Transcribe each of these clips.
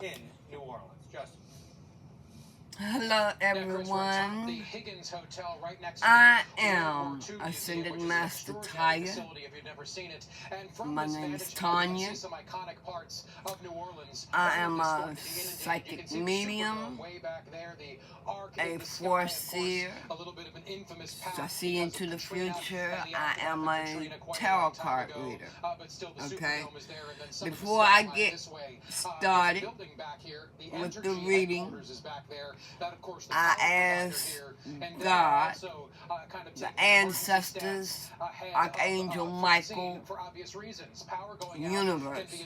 in New Orleans. Justin. Hello everyone, I am Ascended Master Taya. My name is Tanya. I am a psychic medium, a foreseer. I see into the future. I am a tarot card reader. Okay? Before I get started with the reading, I ask God, the ancestors, Archangel Michael, universe,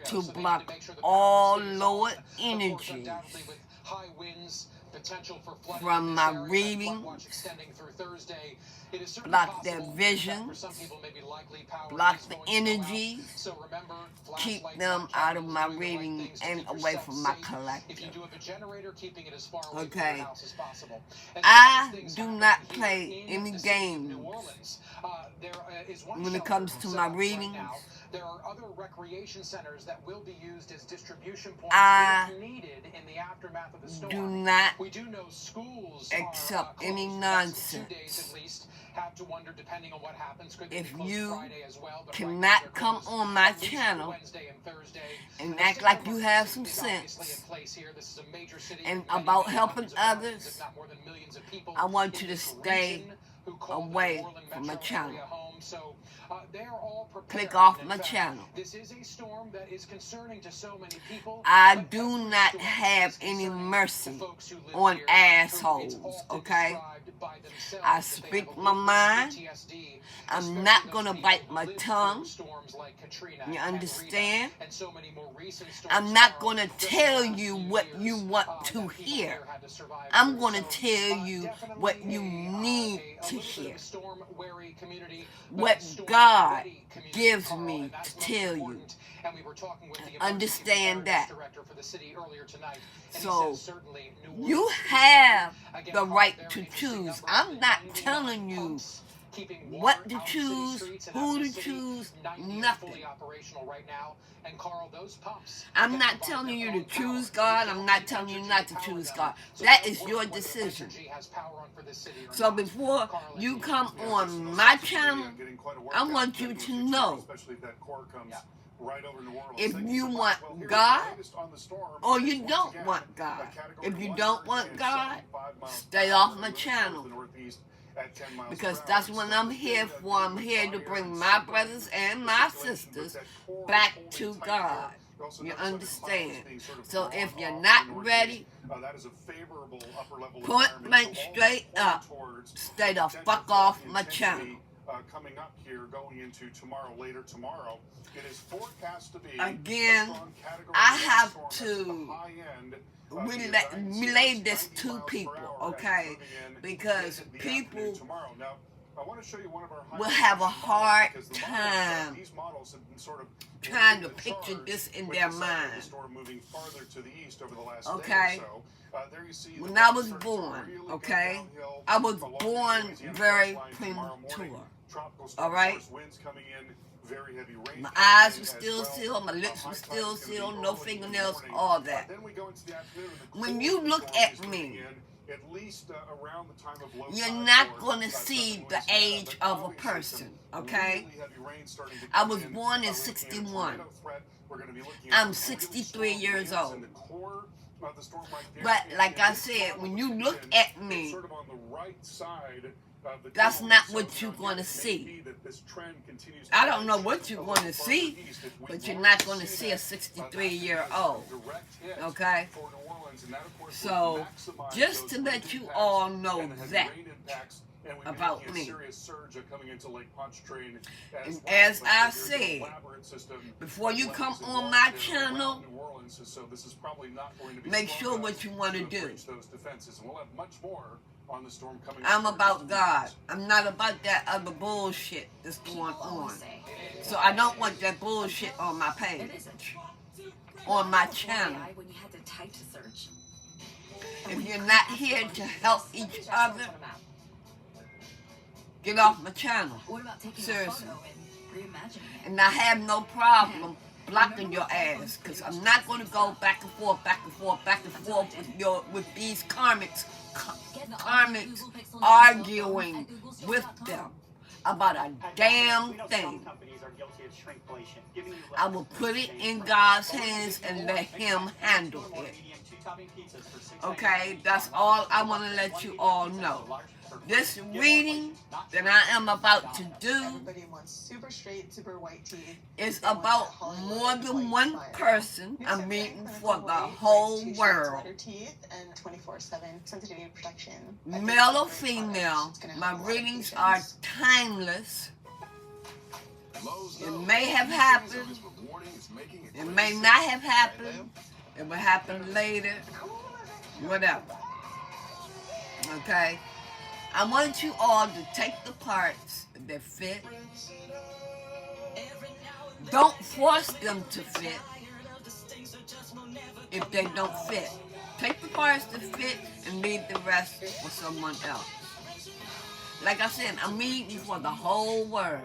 to block all lower energies from my readings, block their visions, block the energies, keep them out of my reading and away from my collective. Okay, I do not play any games when it comes to my readings. There are other recreation centers that will be used as distribution points if needed in the aftermath of the storm. Do not accept any nonsense. If you cannot come on my channel and act like you have some sense and about helping others, I want you to stay away from my channel. Click off my channel. I do not have any mercy on assholes, okay? I speak my mind. I'm not going to bite my tongue. You understand? I'm not going to tell you what you want to hear. I'm going to tell you what you need to hear. What God gives me to tell you. Understand that. So, you have the right to choose. I'm not telling you what to choose, who to choose, nothing. I'm not telling you to choose God. I'm not telling you not to choose God. That is your decision. So before you come on my channel, I want you to know if you want God or you don't want God. If you don't want God, stay off my channel. Because that's what I'm here for. I'm here to bring my brothers and my sisters back to God. You understand? So if you're not ready, point blank straight up, stay the fuck off my channel. Coming up here, going into later tomorrow, it is forecast to be again. I have to relay this to people, okay? Because people will have a hard time trying to picture this in their mind. Okay? When I was born, okay? I was born very premature. All right? My eyes were still sealed, my lips were still sealed, no fingernails, all that. When you look at me, you're not going to see the age of a person, okay? I was born in 61. I'm 63 years old. But like I said, when you look at me, that's not what you're going to see. I don't know what you're going to see, but you're not going to see a 63-year-old, okay? So, just to let you all know that about me. And as I said, before you come on my channel, make sure what you want to do. I'm about God. I'm not about that other bullshit that's going on. So I don't want that bullshit on my page, on my channel. If you're not here to help each other, get off my channel. Seriously. And I have no problem blocking your ass, because I'm not going to go back and forth, back and forth, back and forth with these karmics arguing with them about a damn thing. I will put it in God's hands and let Him handle it. Okay, that's all I want to let you all know. This reading that I am about to do is about more than one person. I'm reading for the whole world. Male or female, my readings are timeless. It may have happened. It may not have happened. It will happen later. Whatever. Okay? I want you all to take the parts that fit. Don't force them to fit if they don't fit. Take the parts that fit and leave the rest for someone else. Like I said, I'm reading for the whole world.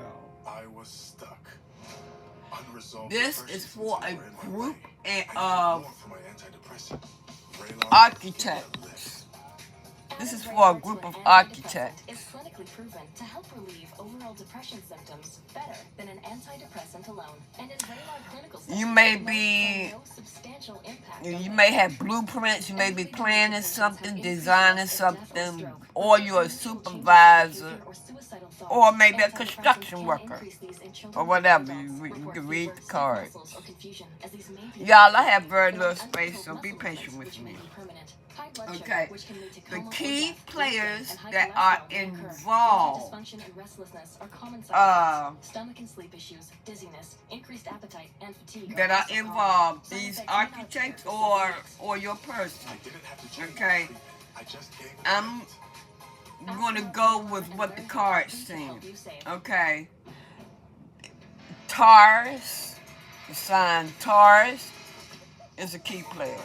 I was stuck. This is for a group of architects. This is for a group of architects. Is clinically proven to help relieve overall depression symptoms better than an antidepressant alone. And in Vraylar clinical studies, You may have blueprints, you may be planning something, designing something, or you're a supervisor, or maybe a construction worker, or whatever. You can read the cards. Y'all, I have very little space, so be patient with me. Okay, the key players that are involved, these architects or your person. Okay, I'm going to go with what the cards say. Okay, Taurus, the sign Taurus is a key player.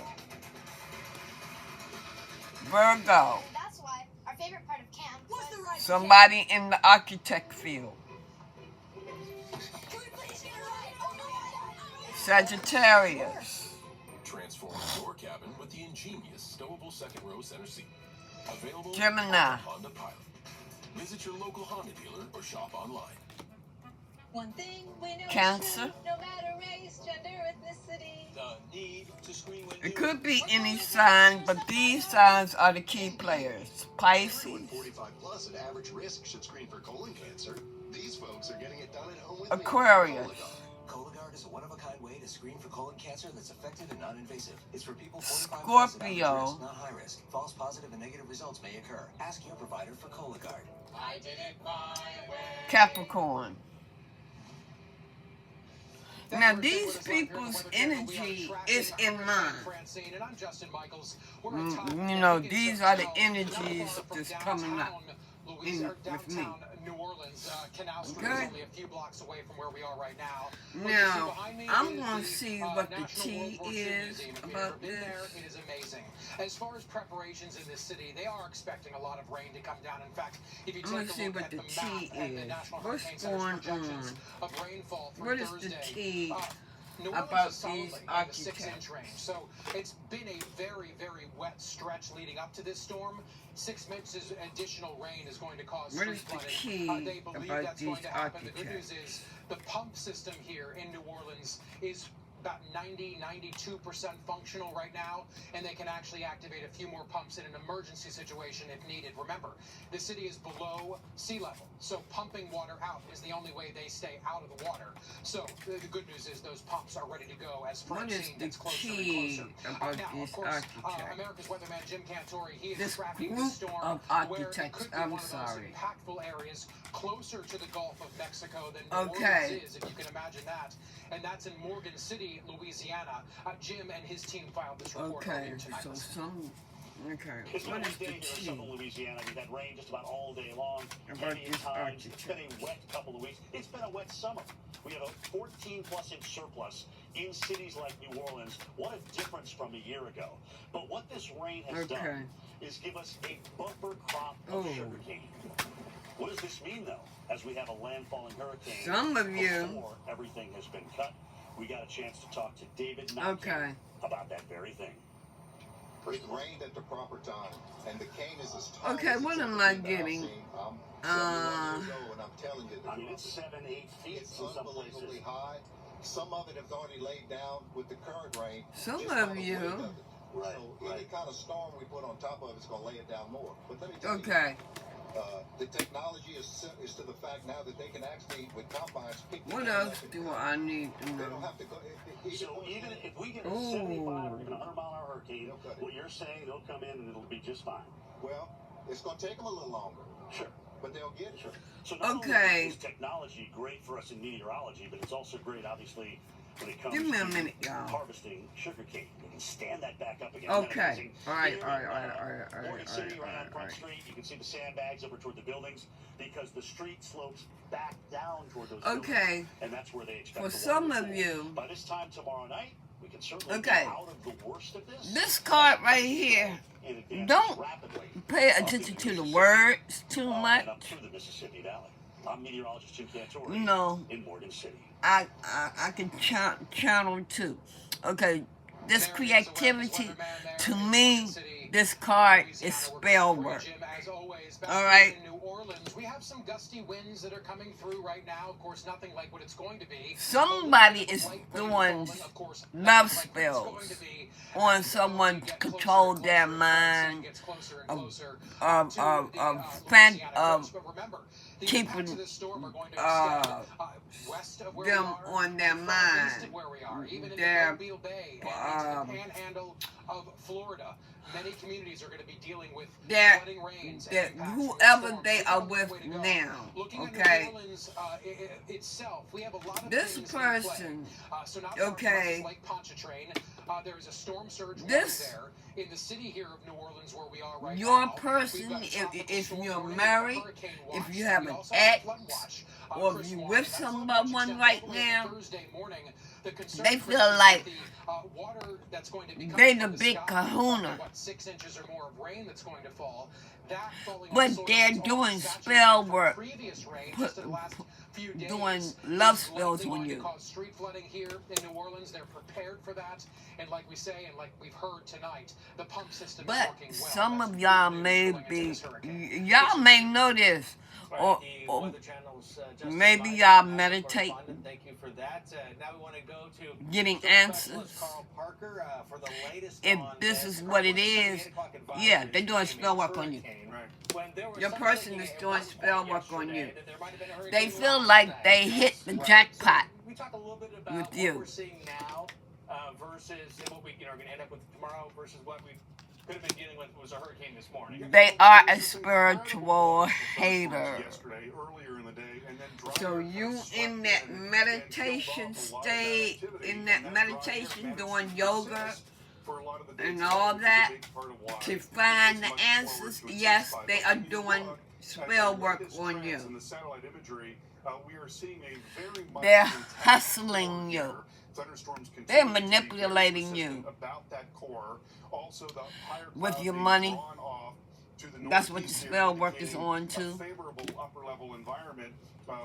Virgo, That's why our favorite part of camp was somebody in the architect field. Sagittarius, Transform your cabin with the ingenious stowable second row center seat. Available Gemini, on Honda Pilot. Visit your local Honda dealer or shop online. One thing we know Cancer. no matter race, gender, ethnicity. It could be any sign, but these signs are the key players. Pisces, 45 plus at average risk should screen for colon cancer. These folks are getting it done at home with Aquarius, Cologuard is a one-of-a-kind way to screen for colon cancer that's effective and non-invasive. It's for people 45 plus at average Scorpio, risk, not high risk. False positive and negative results may occur. Ask your provider for Cologuard. I did it my way. Capricorn. Now these people's energy is in mine. You know, these are the energies that's coming up with me. New Orleans, Canal Street Okay. is only a few blocks away from where we are right now. Now, I'm going to see what the T is about Been this. there, it is amazing. As far as preparations in this city, they are expecting a lot of rain to come down. In fact, if you I'm gonna take a see look what at the the T map and the is. National What's Hurricane Center's going projections on? of rainfall through What is the Thursday, T New Orleans about is solidly these in the architects? 6-inch range. So it's been a very, very wet stretch leading up to this storm. 6 inches additional rain is going to cause What street is the flooding. key They believe about that's going these to happen. The good architects? news is the pump system here in New Orleans is about 92% functional right now, and they can actually activate a few more pumps in an emergency situation if needed. Remember, the city is below sea level, so pumping water out is the only way they stay out of the water. So the good news is those pumps are ready to go as What is Francine the gets closer key and closer. about Now, these of course, architects? America's weatherman Jim Cantore, he is This tracking group the storm of where it architects, could be I'm one of those sorry. impactful areas closer to the Gulf of Mexico than New Okay. Orleans is, if you can imagine that. And that's in Morgan City, Louisiana. Jim and his team filed this report Okay, earlier tonight. so some. Okay, It's been a what is wet the day here in T southern Louisiana. We've had rain just about all day long. about Heavy at these times. It's been architects? a wet couple of weeks. It's been a wet summer. We have a 14-plus inch surplus in cities like New Orleans. What a difference from a year ago. But what this rain has Okay. done is give us a bumper crop Oh. of sugarcane. What does this mean, though, as we have a landfalling hurricane Some of you- before everything has been cut? we got a chance to talk to David Knight Okay. about that very thing. It rained at the proper time, and the cane is as tall Okay, as what it's am ever I been that I've getting? seen. I'm 71 years old, and I'm telling you, I mean, it's 7-8 feet it's in some unbelievably places. high. Some of it have already laid down with the current rain. Some just of by the you- weight of it. Right, So any right. kind of storm we put on top of it is going to lay it down more. But let me tell you, Okay. the technology is to the fact now that they can actually, with combines, pick the What cane else up and do cut it. I need to They don't know? have to go. So even if we get a Ooh. 75 or even 100-mile-an-hour hurricane, They'll cut it. what you're saying, they'll come in and it'll be just fine. Well, it's going to take them a little longer, Sure. but they'll get it. Sure. So not Okay. only is technology great for us in meteorology, but it's also great, obviously, when it comes Give me a to minute, y'all. harvesting sugarcane. We can stand that back up again. Okay. Amazing. All right, Here all right, in, all right, all right, Morgan all City, right, right on all Front right. Street, you can see the sandbags over toward the buildings because the street slopes back down toward those Okay. buildings, and that's where they expect For the some water to of pool. you, By this time tomorrow night, we can certainly Okay. be out of the worst of this. this card right here, And advance don't rapidly pay up attention into to the Mississippi, words too and much. up through the Mississippi Valley. I'm meteorologist Jim Cantori You know, in Morgan City. I can channel too. Okay, this creativity, to me, this card is spell work. All right. In New Orleans, we have some gusty winds that are coming through right now. Of course, nothing like what it's going to be. Somebody is doing love spells on someone to control their mind of keeping them on their mind. Their panhandle of Florida. Many communities are going to be dealing with Their- flooding rains. that and impacts whoever from they storms. are We've got a with way to go. now, Looking at okay? New Orleans itself, we have a lot of This things in play. person, So not far from okay. us is Lake Pontchartrain. There is a storm surge warning This- there in the city here of New Orleans where we are right your now. person, We've got a tropical if storm you're warning, married, hurricane if watch. you have We an also have a ex, flood watch. or if Chris you Warren, with that's someone much extent right all the way now, to Thursday morning. The concern, they Chris, feel is like that the water that's going to be they coming the from big sky, kahuna. what, 6 inches or more of rain that's going to fall. That falling on But soil they're is doing already saturated spell from work, previous rain put- just in the last few days. doing This love is spells likely on going to you. cause street flooding here in New Orleans. They're prepared for that, and like we say, and like we've heard tonight, the pump system is But working well. some That's of good y'all news may going into be, this hurricane. y'all may know this, or maybe y'all meditate, Thank you for that. Now we want to go to getting Specialist answers. Carl Parker for the latest If on this this. is what it Carl, is, what's the 8 o'clock advisory yeah, they're doing regarding spell work on you. hurricane? When there was Your some person thinking is at doing one spell point work on you. yesterday that there might have been a They hurricane feel watch like that. they hit the jackpot We talk a little bit about with what you. we're seeing now versus what we are going to end up with tomorrow versus what we could have been dealing with was a hurricane this morning. They are a spiritual hater. Yesterday, earlier in the day, and then So you in that meditation state, in that meditation doing yoga and all that to find the answers, yes, they are doing spell work on you. In the satellite imagery, we are seeing a very much They're intense hustling core you. here. Thunderstorms They're continue to be very manipulating persistent you about that core. Also, the higher with cloud your being money. drawn off to the That's what the northeast here, spell work is indicating on a too. favorable upper level environment.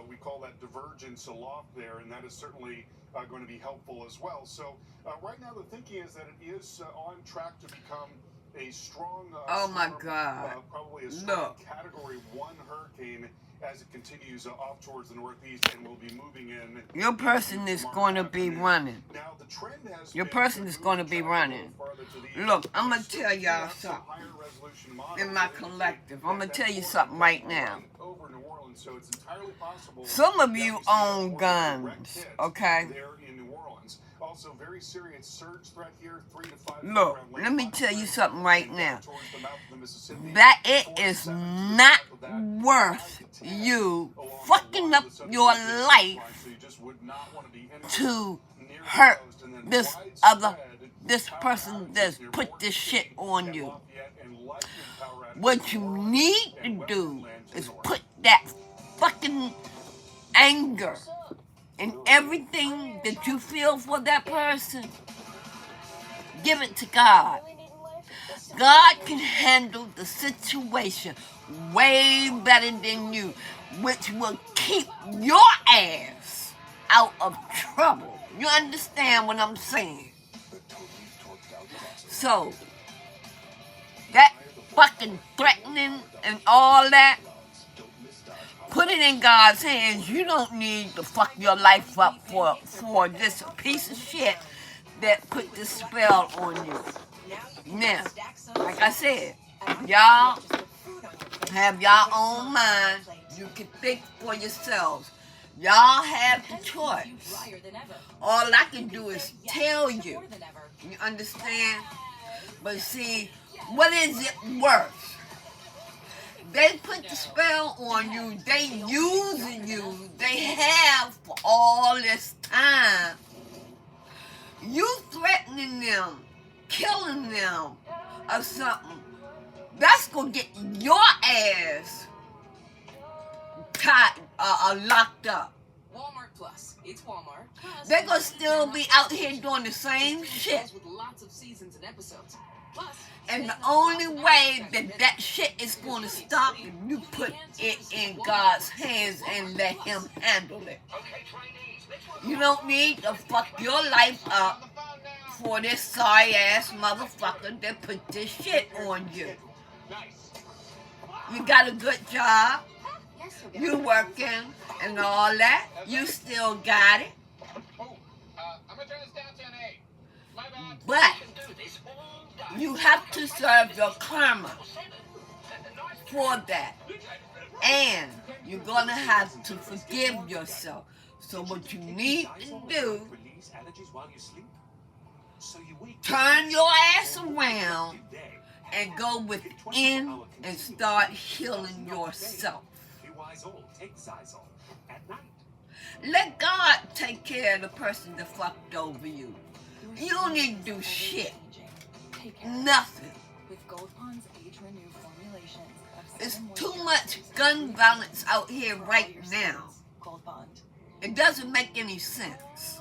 We call that divergence aloft there, and that is certainly going to be helpful as well. So right now the thinking is that it is on track to become a strong Oh my storm, God. probably a strong Look. category 1 hurricane as it continues off towards the northeast and will be moving in. Your person is tomorrow going to be afternoon. running. Now, the trend has Your been person to is move going to the be travel running. farther to the east. Look, I'm going We're to still tell seeing y'all out some something. higher resolution models In my that indicate collective, I'm going that to tell you core something is right now. running over New Orleans, so it's entirely possible Some of that you we see a own more guns, direct hit okay? there in New Orleans. Also, very serious surge threat here, 3 to 5 feet Look, around Lake let me tell you Pontchartrain something right and now. down towards the mouth of the Mississippi. That it 4 to is 7 to the not south of that, worth 5 to 10 you along fucking the up southern your Mississippi life line, so you just would not want to be anywhere to near the hurt coast, and then this widespread this power person outages that's near put Morgan this shit City on and you. Lafayette, and likely power outages What in you New Orleans need and to do Western is North. put that fucking anger and everything that you feel for that person, give it to God. God can handle the situation way better than you, which will keep your ass out of trouble. You understand what I'm saying? So, that fucking threatening and all that, put it in God's hands. You don't need to fuck your life up for this piece of shit that put this spell on you. Now, like I said, y'all have y'all own mind. You can think for yourselves. Y'all have the choice. All I can do is tell you. You understand? But see, what is it worth? They put the spell on you. They using you. They have for all this time. You threatening them, killing them, or something. That's gonna get your ass tied, locked up. Walmart Plus. It's Walmart. Plus, They're gonna still be out here doing the same shit. with lots of seasons and episodes. Plus, And the only way that shit is gonna stop is you put it in God's hands and let Him handle it. You don't need to fuck your life up for this sorry ass motherfucker that put this shit on you. You got a good job. You working and all that. You still got it. But you have to serve your karma for that. And you're gonna have to forgive yourself. So what you need to do, turn your ass around and go within and start healing yourself. Let God take care of the person that fucked over you. You don't need to do shit. Nothing. It's too much gun violence out here right now. It doesn't make any sense.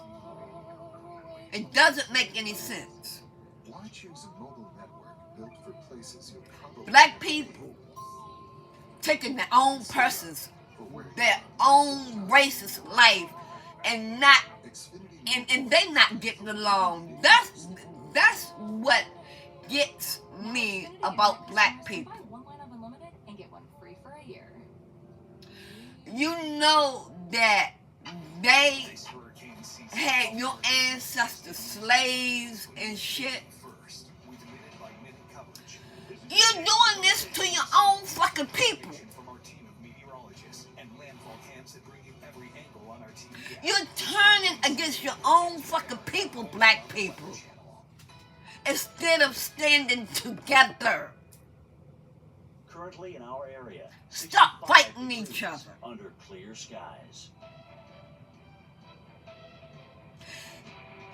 It doesn't make any sense. Why choose a mobile network built for places you'll probably Black people taking their own persons, their own racist life, and not, and they not getting along. That's what gets me about black people. You know that they had your ancestors slaves and shit. You're doing this to your own fucking people. You're turning against your own fucking people, black people, instead of standing together. Currently in our area, Stop fighting each other. Under clear skies.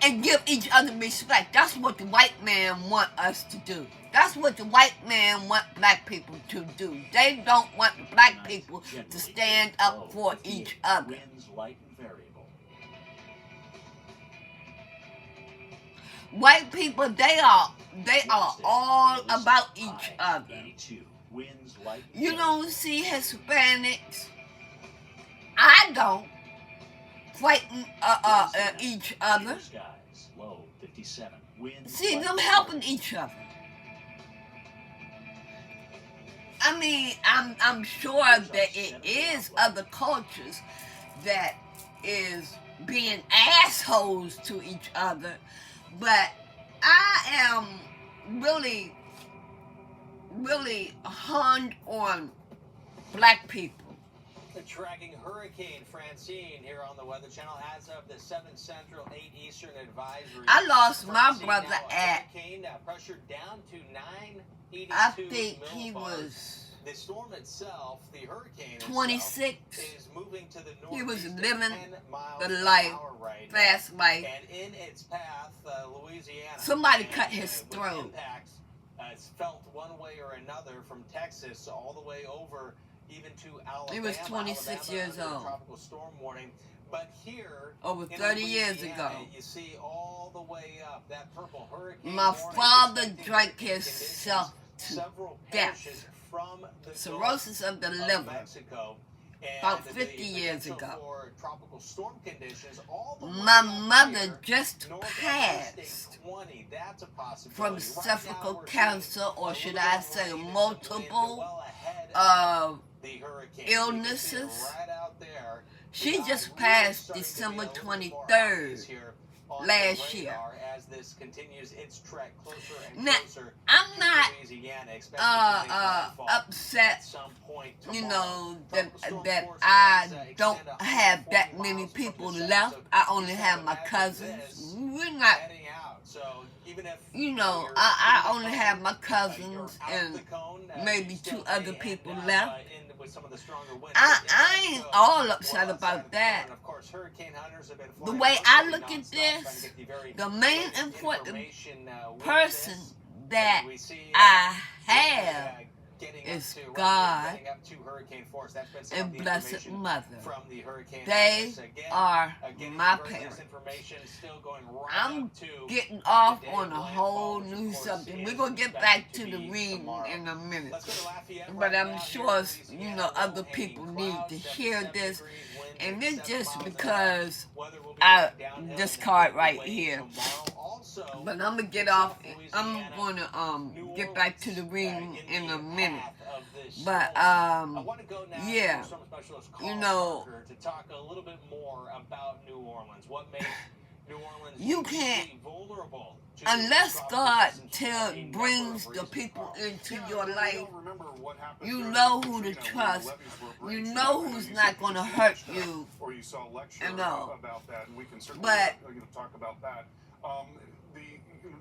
And give each other respect. That's what the white man want us to do. That's what the white man want black people to do. They don't want black people to stand up for each other. Winds light and variable. White people, they are all about each other. 82. Winds light and You variable. don't see Hispanics. I don't fighting each other. Skies, low 57. Winds See light them and helping each other. I mean, I'm sure that it is other cultures that is being assholes to each other, but I am really hung on black people. Tracking Hurricane Francine here on the Weather Channel as of the 7 Central, 8 Eastern advisory. I lost my Francine brother now a at, hurricane, pressured down to 982 I think he millibars. was The storm itself, the hurricane 26. itself, is moving to the northeast. He was at living 10 miles the per life, hour right fast now. life. And in its path, Louisiana. Somebody and, cut his with throat. Impacts, it's felt one way or another from Texas all the way over even to Alabama. He was 26 Alabama years under a old. tropical storm warning. But here, Over in 30 years Louisiana, ago. you see all the way up that purple hurricane. My warning father expecting drank hurricane himself conditions to several death. parishes from the Cirrhosis of the Gulf liver. Mexico about 50 years ago. For tropical storm conditions, all the way My up mother here, just north of passed Interstate 20, that's a possibility. from Right cervical now, we're cancer, seeing or a should little I bit of say rain and some wind multiple well ahead of the hurricane. You can see it illnesses. right out there. She The eye just really passed starting to be December a little bit more 23rd obvious here on the last year. radar as this continues its trek closer and Now, closer I'm to not Louisiana, expected to make landfall upset, at some point you tomorrow. know, that Tropical storm that force I winds, don't extend have that 140 many miles from people the left. south, I only so have my imagine cousins. this We're not, heading out. So even if you know, you're I in the only cone, have my you're cousins out and the cone, maybe you still 2 other may people end up, left. in with some of the stronger winds. I But ain't so all we're upset outside about of the that. storm, and of course, hurricane hunters have been The flying way I virtually look at nonstop, trying to this, get the very the main latest important information, with person this. that And we see, I really, have getting is up to, God getting up to hurricane force. That's been some and of the Blessed information Mother. from the hurricane They hunters. Again, are getting my very latest parents. information still going right I'm up to getting the off day on of a landfall, whole which, of new course, subject. is We're going to get expected back to to the be reading tomorrow. in a minute. Let's go to Lafayette But right I'm now sure, here in you know, Louisiana. other Low-hanging people need clouds, to 77 hear this. degrees, winds And at it's 7 just miles an hour. because Weather will be I going downhill this in a card big right way here. tomorrow. Also, But I'm gonna get South off. I'm Louisiana, gonna New get back to the Orleans, reading in a minute. path of this But storm. I want to go now yeah, to storm specialist you Carl know, Parker to talk a little bit more about New Orleans. What makes New Orleans you can't, uniquely vulnerable to unless tropical God systems for a number brings of the reasons, people Carl. into Yeah, your we life. don't remember what happened You during know the who to Katrina when the trust. levees were You breached. know I know who's you not said gonna just hurt watched, you. or you saw a lecture You know. about that, and we can certainly But talk about that. The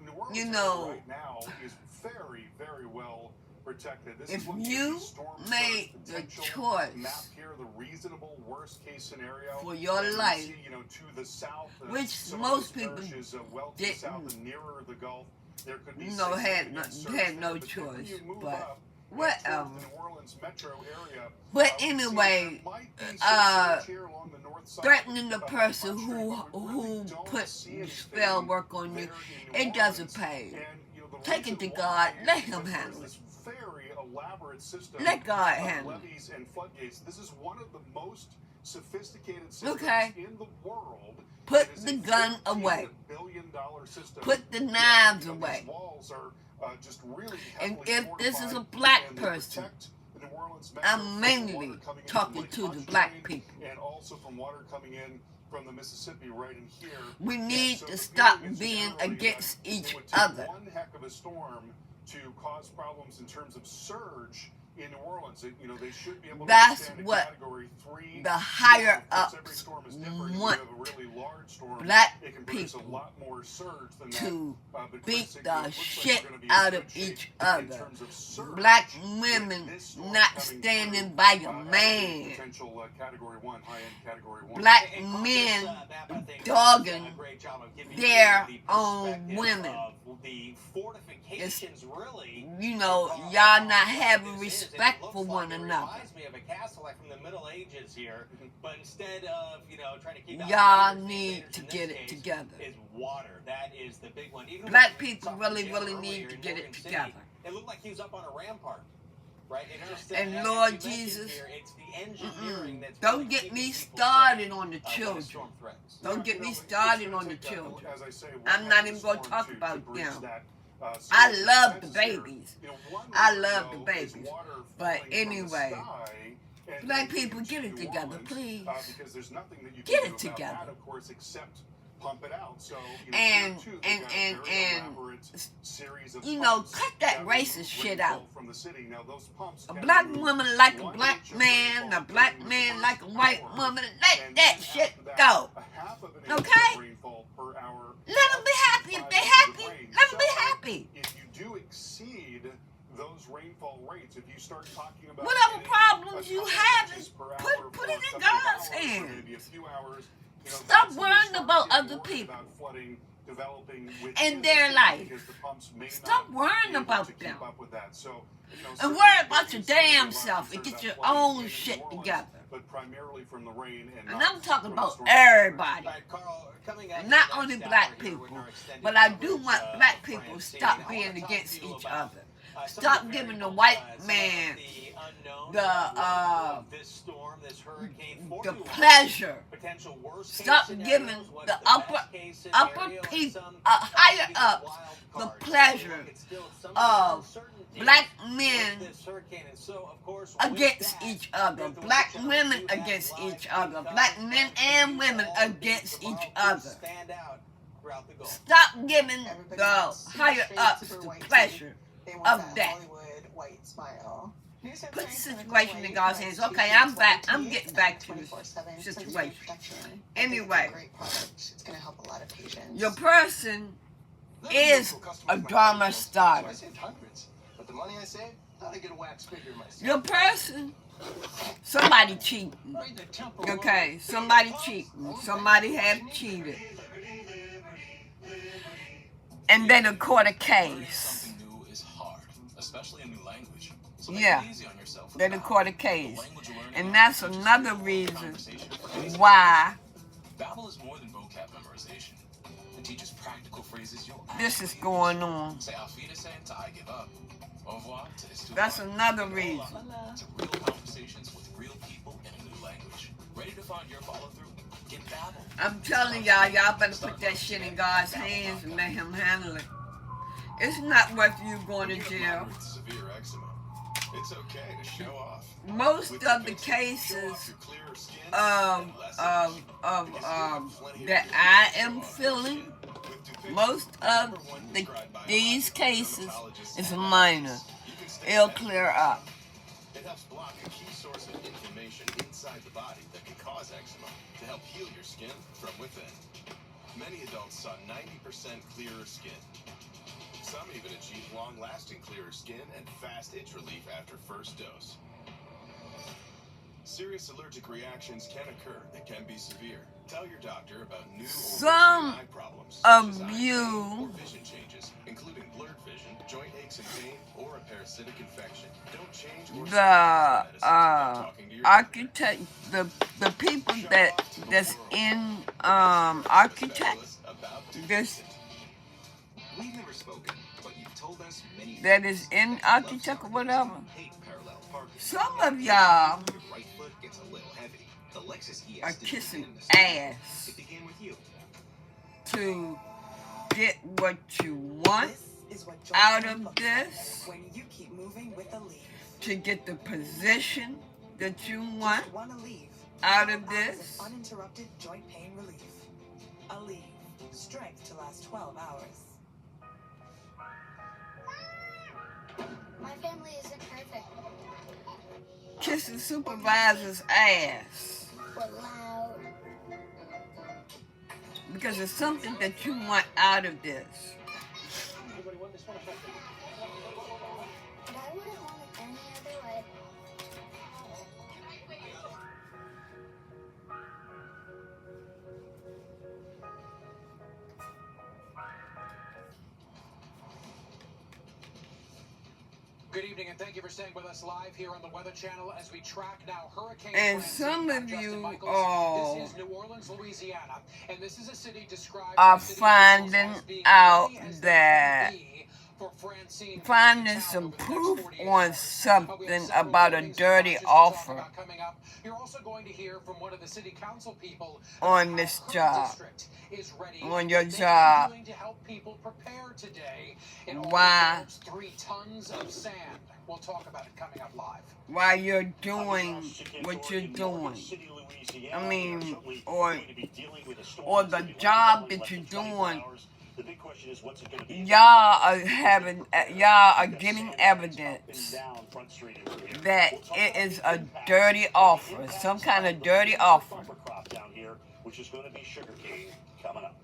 New Orleans you area know, right now is very, very well protected. This if is what you gives storm surge made the potential map choice here, the reasonable worst case scenario for your and you life, see, you know, to the south, which some most of those people parishes, well to the south didn't, and nearer the Gulf, there could be you know, had no, significant surge had there. no But then when choice. you move But up whatever. towards the New Orleans metro area, But we see anyway, there might be some surge here along the north side threatening the of the person country, who but we really don't put see anything spell work on you, there in New it doesn't Orleans. pay. And, you know, the Take it reason to God. why Let is Him because handle there's it. this very elaborate system Let God of handle it. levees and floodgates. This is one of the most sophisticated systems Okay. in the world. Put It is the a gun $15 away. billion system. Put the that, knives you know, away. These walls are just really And heavily if this is a fortified, black and they person, protect the New Orleans metro I'm from mainly water coming in from talking Lake to the Pontchartrain black people. and also from water coming in from the Mississippi right in here. We And need so to the stop feeling is being generally that against it each would take other. one heck of a storm to cause problems in terms of surge in New Orleans. You know, they should be able to That's withstand a what category 3 the higher storm. Of course, every ups storm is different. If you want have a really large storm, black it can produce a people lot more surge than to that. But beat Chris, it the looks like shit we're gonna be in out good of shape each in other. terms of surge Black with women this storm not coming standing through, by a as a man. potential category 1, high-end category 1. Black And Carl, men this map, I think, dogging does a great job of giving their you the own perspective women. of the fortifications, really. You know, of y'all how not what having this is. And it respect looks for one like, it another. reminds me of a castle like from the Middle Ages here, but instead of, you know, trying to keep out Y'all invaders, the need invaders to in get this it case together. is water. That is the big one. Even Black when we people saw really, Jim really earlier need to in get Morgan it City, together. it looked like he was up on a rampart. Right? It just, And as Lord you mentioned Jesus, here, it's the engineering that's don't really get keeping me people started safe, on the when a children. storm threatens. Don't Yeah, get you me know, it's started gonna on the take, children. as I say, one I'm heck not of a even going to storm talk about breach them. that, I serious love the defenses here. babies. You know, one I way to love the go is babies. water But falling from the anyway, sky and black hitting people, into get it New together, Orleans, please. because there's nothing that you Get can it do about together. that, of course, except pump it out. So, you know, And- here too, they've got a very and- elaborate series of You know, pumps cut that remove racist shit rainfall out. from the city. Now, those pumps A can black remove woman like a 1 black inch of man, rainfall a black during the man first like a white hour, woman. Let and that then shit after that, go. a half of an inch Okay? of rainfall per hour. Let them be happy. If they happy, let them be happy. If you do exceed those rainfall rates, if you start talking about Whatever getting problems a you couple have, inches per hour put for it a in couple of God's hours, or hands. maybe a few hours, you know, Stop that's when you worrying start about getting other worried people about flooding developing and within the their city life. because the pumps may Stop not be worrying able about to keep them. up with that. So, you know, And certainly worry there about your is gonna be a damn lot of self and concern get your about flooding own in shit New Orleans, together. but primarily from the rain and And not I'm talking from the about storm. everybody. All right, Carl, coming up And in not the only next black hour here with people, our extended but I do coverage, want black of people to Francine, stop I being wanna talk against to you each about other. Stop giving the white man the pleasure. Stop giving the higher ups the pleasure of black men against each other, black women against each other, black men and women against each other. Stop giving the higher ups the pleasure of that. Put the situation in God's hands. Okay, I'm back. I'm getting back to the situation. Anyway, your person is a drama starter. But the money I save, I get a wax figure myself. Your person, somebody cheating. Okay, somebody cheating. Somebody have cheated. And then a court a case. Something new is hard, especially a new language. So Yeah, make it easy on yourself with then a Babbel. court a case. The language you're learning And now that's teaches another you reason conversation for days. why Babbel is more than vocab memorization. It teaches practical phrases you'll this is actually going use. on. Say auf Wiedersehen to I give up. Au revoir to it's too That's hard. another And reason. hola to real conversations with real people in a new language. Ready to find your follow through? Get Babbel. I'm telling y'all better put that shit in God's hands and let him handle it. It's not worth you going to jail. With severe eczema, it's okay to show off. Most With of the Dupixent, show cases off your clearer skin of and less itch. Because you have plenty of that ways I to show am off your feeling, skin. With Dupixent, most of number one the, prescribed by these cases dermatologists is and minor. doctors. You can stay It'll ahead. clear up. It helps block a key source of inflammation inside the body that can cause eczema to help heal your skin from within. Many adults saw 90% clearer skin. Some even achieved long-lasting clearer skin and fast itch relief after first dose. Serious allergic reactions can occur that can be severe. Tell your doctor about new or Some worsening eye problems, of such as eye pain you- or vision changes, including blurred vision, joint aches and pain, or a parasitic infection. Don't change or The medicines without talking to your doctor. architect, the people that's in architect, this We've never spoken, but you've told us many that is in architect or whatever. hate parallel parking. Some of y'all Your right foot gets a little heavy. The Lexus ES are didn't kissing begin this way. ass It began with you. to get what you want This is what out joint pain of looks like this, when you keep moving with a leaf. to get the position that you want Just one Aleve out of As this. an uninterrupted joint pain relief. Aleve, strength to last 12 hours. My family isn't perfect. Kiss the supervisor's ass We're loud. because it's something that you want out of this. But I wouldn't want it any other way. Good evening, and thank you for staying with us live here on the Weather Channel as we track now Hurricane And Francine. some I'm of Justin you Michaels. all This is New Orleans, Louisiana, and this is a city described are by city finding officials as being out ready as they that can be for Francine to finding town some over the next proof 48 on hours. We have something several about a things dirty to talk offer about coming up. You're also going to hear from one of the city council people on about this how her job, district is ready, on your what they are job. doing to help people prepare today. It all Why? involves 3 tons of sand. We'll talk about it coming up live. While you're doing what you're doing. I mean, or the job that you're doing. Y'all are getting evidence that it is a dirty offer, some kind of dirty offer. Which is going to be sugarcane coming up.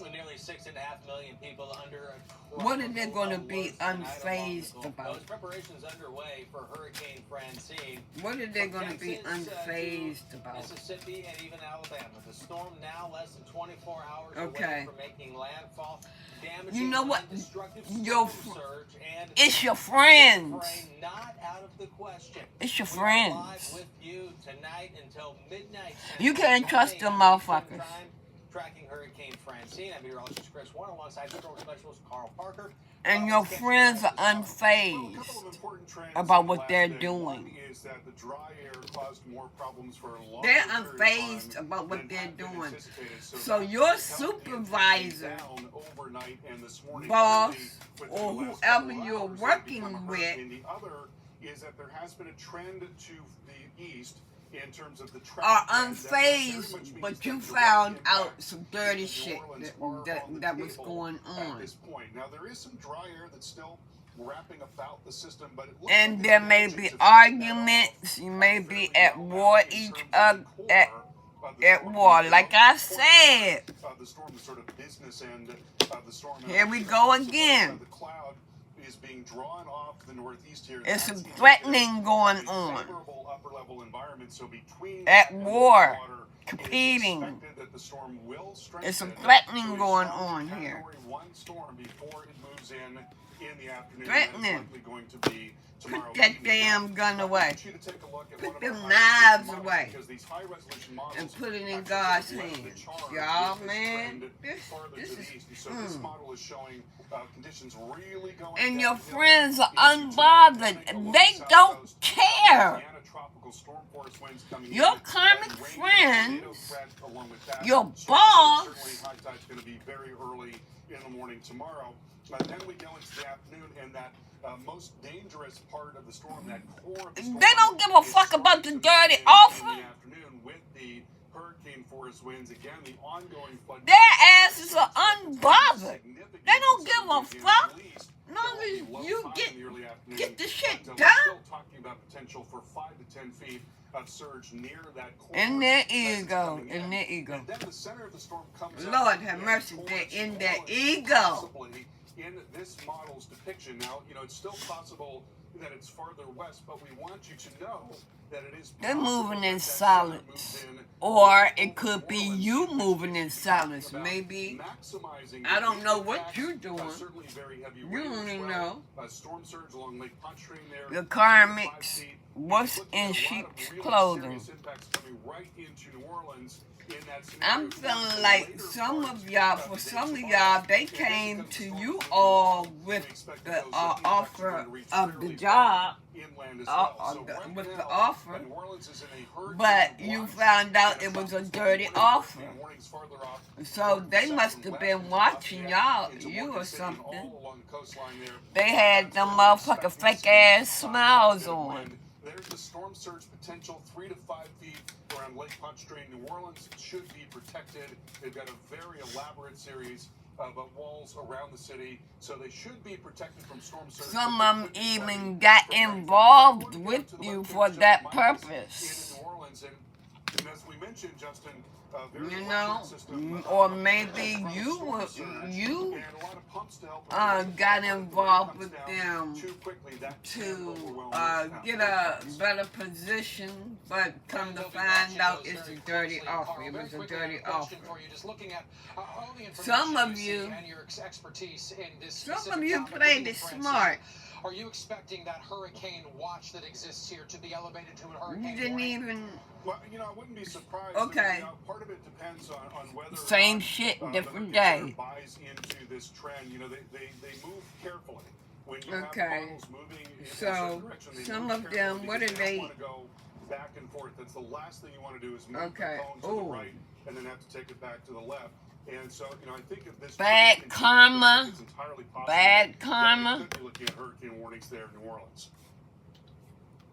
With nearly 6.5 million people under a What are they going to tropical be alert tonight unfazed along the about? coast. Preparations underway for Hurricane Francine. What are they going to be Texas, unfazed to about? Mississippi and even Alabama. The storm now less than 24 hours Okay. away from making landfall. Damaging You know what? and destructive Your storm surge and It's your friends. rain not out of the question. It's your We are live friends. with you tonight until midnight. You can't trust them motherfuckers. tracking Hurricane Francine. I'm meteorologist Chris Warren alongside storm specialist Carl Parker. And your friends are unfazed about what they're doing. Is that the dry air caused more problems for a long They're period of unfazed time about what than they're had been doing. anticipated. So that your has helped supervisor, down overnight and this morning boss, within or the last whoever couple of you're hours, it's working become a with, hurricane. The other is that there has been a trend to the east in terms of the are trend that very much unfazed, means but that you direct found out impact some dirty in shit New Orleans that, are that, on the that was table going at on. this point. Now there is some dry air that's still wrapping about the system, but it looks And like there it's may managing be to fend that off arguments, you may be fairly at well war in each terms of other, the core of the at storm. war, The like most I important said. part of the storm, the sort of business end of the storm. And Here we also go the again. The cloud is being drawn off the northeast here. There's That's some indicative threatening going of a on. favorable upper level environment. So between At that and the war, water, it is competing. expected that the storm will strengthen. There's some So threatening we going saw on the here. Category 1 storm before it moves in the afternoon. Threatening. That is likely going to be tomorrow Put that evening. damn gun I away. want you to take a look at one Put of them our knives high-resolution away. models, because these high-resolution models And put it in actually God's sort of led the hands. charge Y'all, with this man, trend farther this to the is, east. And so this model is showing conditions really going and your downhill friends are into unbothered. Atlantic along They the south don't coast. care. Louisiana tropical storm force winds coming Your in, karmic and rain and friends, tornado threat along with that. your So boss, certainly high tide's going to be very early in the morning tomorrow. Then we go into the afternoon, and that most dangerous part of the storm, that core of the storm, they don't give a is fuck about the starting to dirty begin offer. in the afternoon with the hurricane force winds. Again, the ongoing flood. Their asses are unbothered. They don't give a fuck. As long as you get the shit We're done. still talking about potential for 5 to 10 feet of surge near that core. In their that's ego, coming in their ego. And then the center of the storm comes up Lord have and mercy, towards they're in New their Orleans, ego. possibly in this model's depiction. Now, it's still possible that it's farther west, but we want you to know that it is They're possible moving that in that center silence. moves in Or it over could be New Orleans, you in which moving case in we're silence. talking about Maybe. maximizing I the don't know impact, what you're doing. certainly very heavy You rain don't as even well. know. Storm surge along Lake Pontchartrain there. The 3 to 5 karmics, feet. what's Looking at in a lot of sheep's really clothing. serious impacts coming right into New Orleans in that scenario. I'm Towards feeling the like later some parts of y'all, for the day some of tomorrow. y'all, they And then came because to the storm's you moving all along, with we expect the that those impacts are offer going to reach of the fairly job, far inland as well. So right with the now, offer, New Orleans is in a hurricane but you watch, found out and it was a tropical dirty warning, offer. and warnings farther off So toward the they south must and have west been into watching Lafayette, y'all, into you Morgan or City, and something. all along the coastline there. They had That's them where we're motherfucking expecting to fake see ass quite a smiles bit of on. wind. There's the storm surge potential, 3 to 5 feet around Lake Pontchartrain. New Orleans should be protected. They've got a very elaborate series of walls around the city, so they should be protected from storm surge. Some but of they them could be even flooding got from rainfall. involved According with to the you Weather for Channel's that Jeff Michaels purpose. in New Orleans, and as we mentioned, Justin, very You fortunate know, system, or from maybe storm you were, surge, you and a lot of pumps to help with got the rain involved comes with down them too quickly. That can to overwhelm get those a pumps. better position, but come to find out it's a dirty offer. It was a dirty offer. For you, just looking at all the information Some of you see you, and your expertise in this some of specific you topic played with it Francine, smart. Are you expecting that hurricane watch that exists here to be elevated to a You hurricane didn't warning? even. Well, I wouldn't be surprised. Okay. Part of it depends on whether Same shit, the different hurricane day. buys into this trend. They move carefully. When you Okay. have models moving in a So, certain direction, they some move of them, carefully what because do don't they- want to go back and forth. That's the last thing you want to do is move Okay. the cone to Ooh. the right and then have to take it back to the left. And so, I think if this Bad trend continues, karma. it's entirely possible Bad that karma. we could be looking at hurricane warnings there in New Orleans.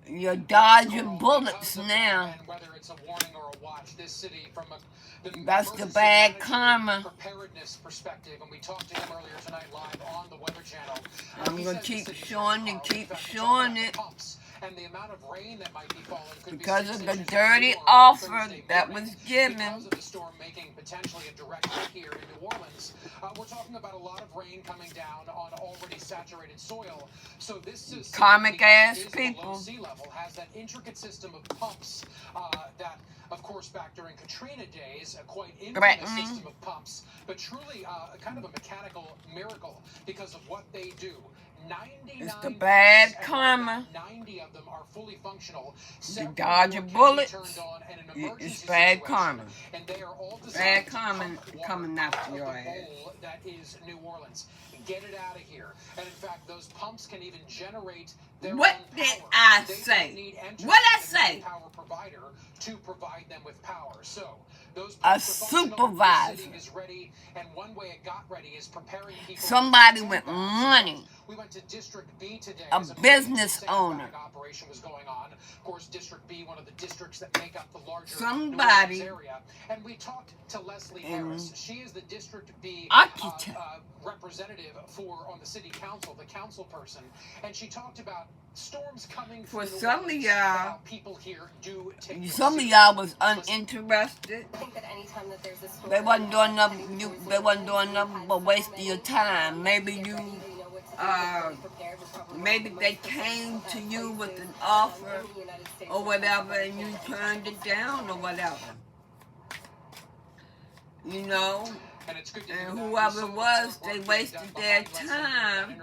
You're dodging bullets now. And whether it's a warning or a watch, this city from That's the emergency bad management karma. preparedness perspective, and we talked to him earlier tonight live on the Weather Channel. I'm He gonna says keep the city's showing very it, far. keep In fact, we showing talked about it. the pumps and the amount of rain that might be falling could Because be of 6 the inches or dirty more offer Thursday that morning. was given. Because of the storm making potentially a direct hit here in New Orleans, we're talking about a lot of rain coming down on already saturated soil. So this is Karmic ass is people. below sea level, has that intricate system of pumps that, of course, back during Katrina days, a quite infamous Threatening. system of pumps, but truly kind of a mechanical miracle because of what they do. It's the bad karma. 90 of them are fully functional. The Dodger bullets. It's bad karma. And they are all bad karma coming after your ass. That is New Orleans. Get it out of here. And in fact, those pumps can even generate their what own did power. I They say? don't need entry What I into the say? power provider to provide them with power. So those A pumps are functional, the supervisor. city is ready, and one way it got ready is preparing people. Somebody with money. We went to District B today. A as big business sandbag owner. operation was going on. Of course, District B, one of the districts that make up the larger Somebody New Orleans area. And we talked to Leslie in Harris. She is the District B architect. representative on the city council, the council person, and she talked about storms coming For through some of New Orleans, y'all, and how people here do take them some of seriously. y'all was uninterested. I think that anytime that there's a storm, They wasn't doing nothing. They wasn't doing nothing but wasting your time. Maybe maybe they came to you with an offer or whatever, and you turned it down or whatever. You know. And whoever it was, they wasted their time.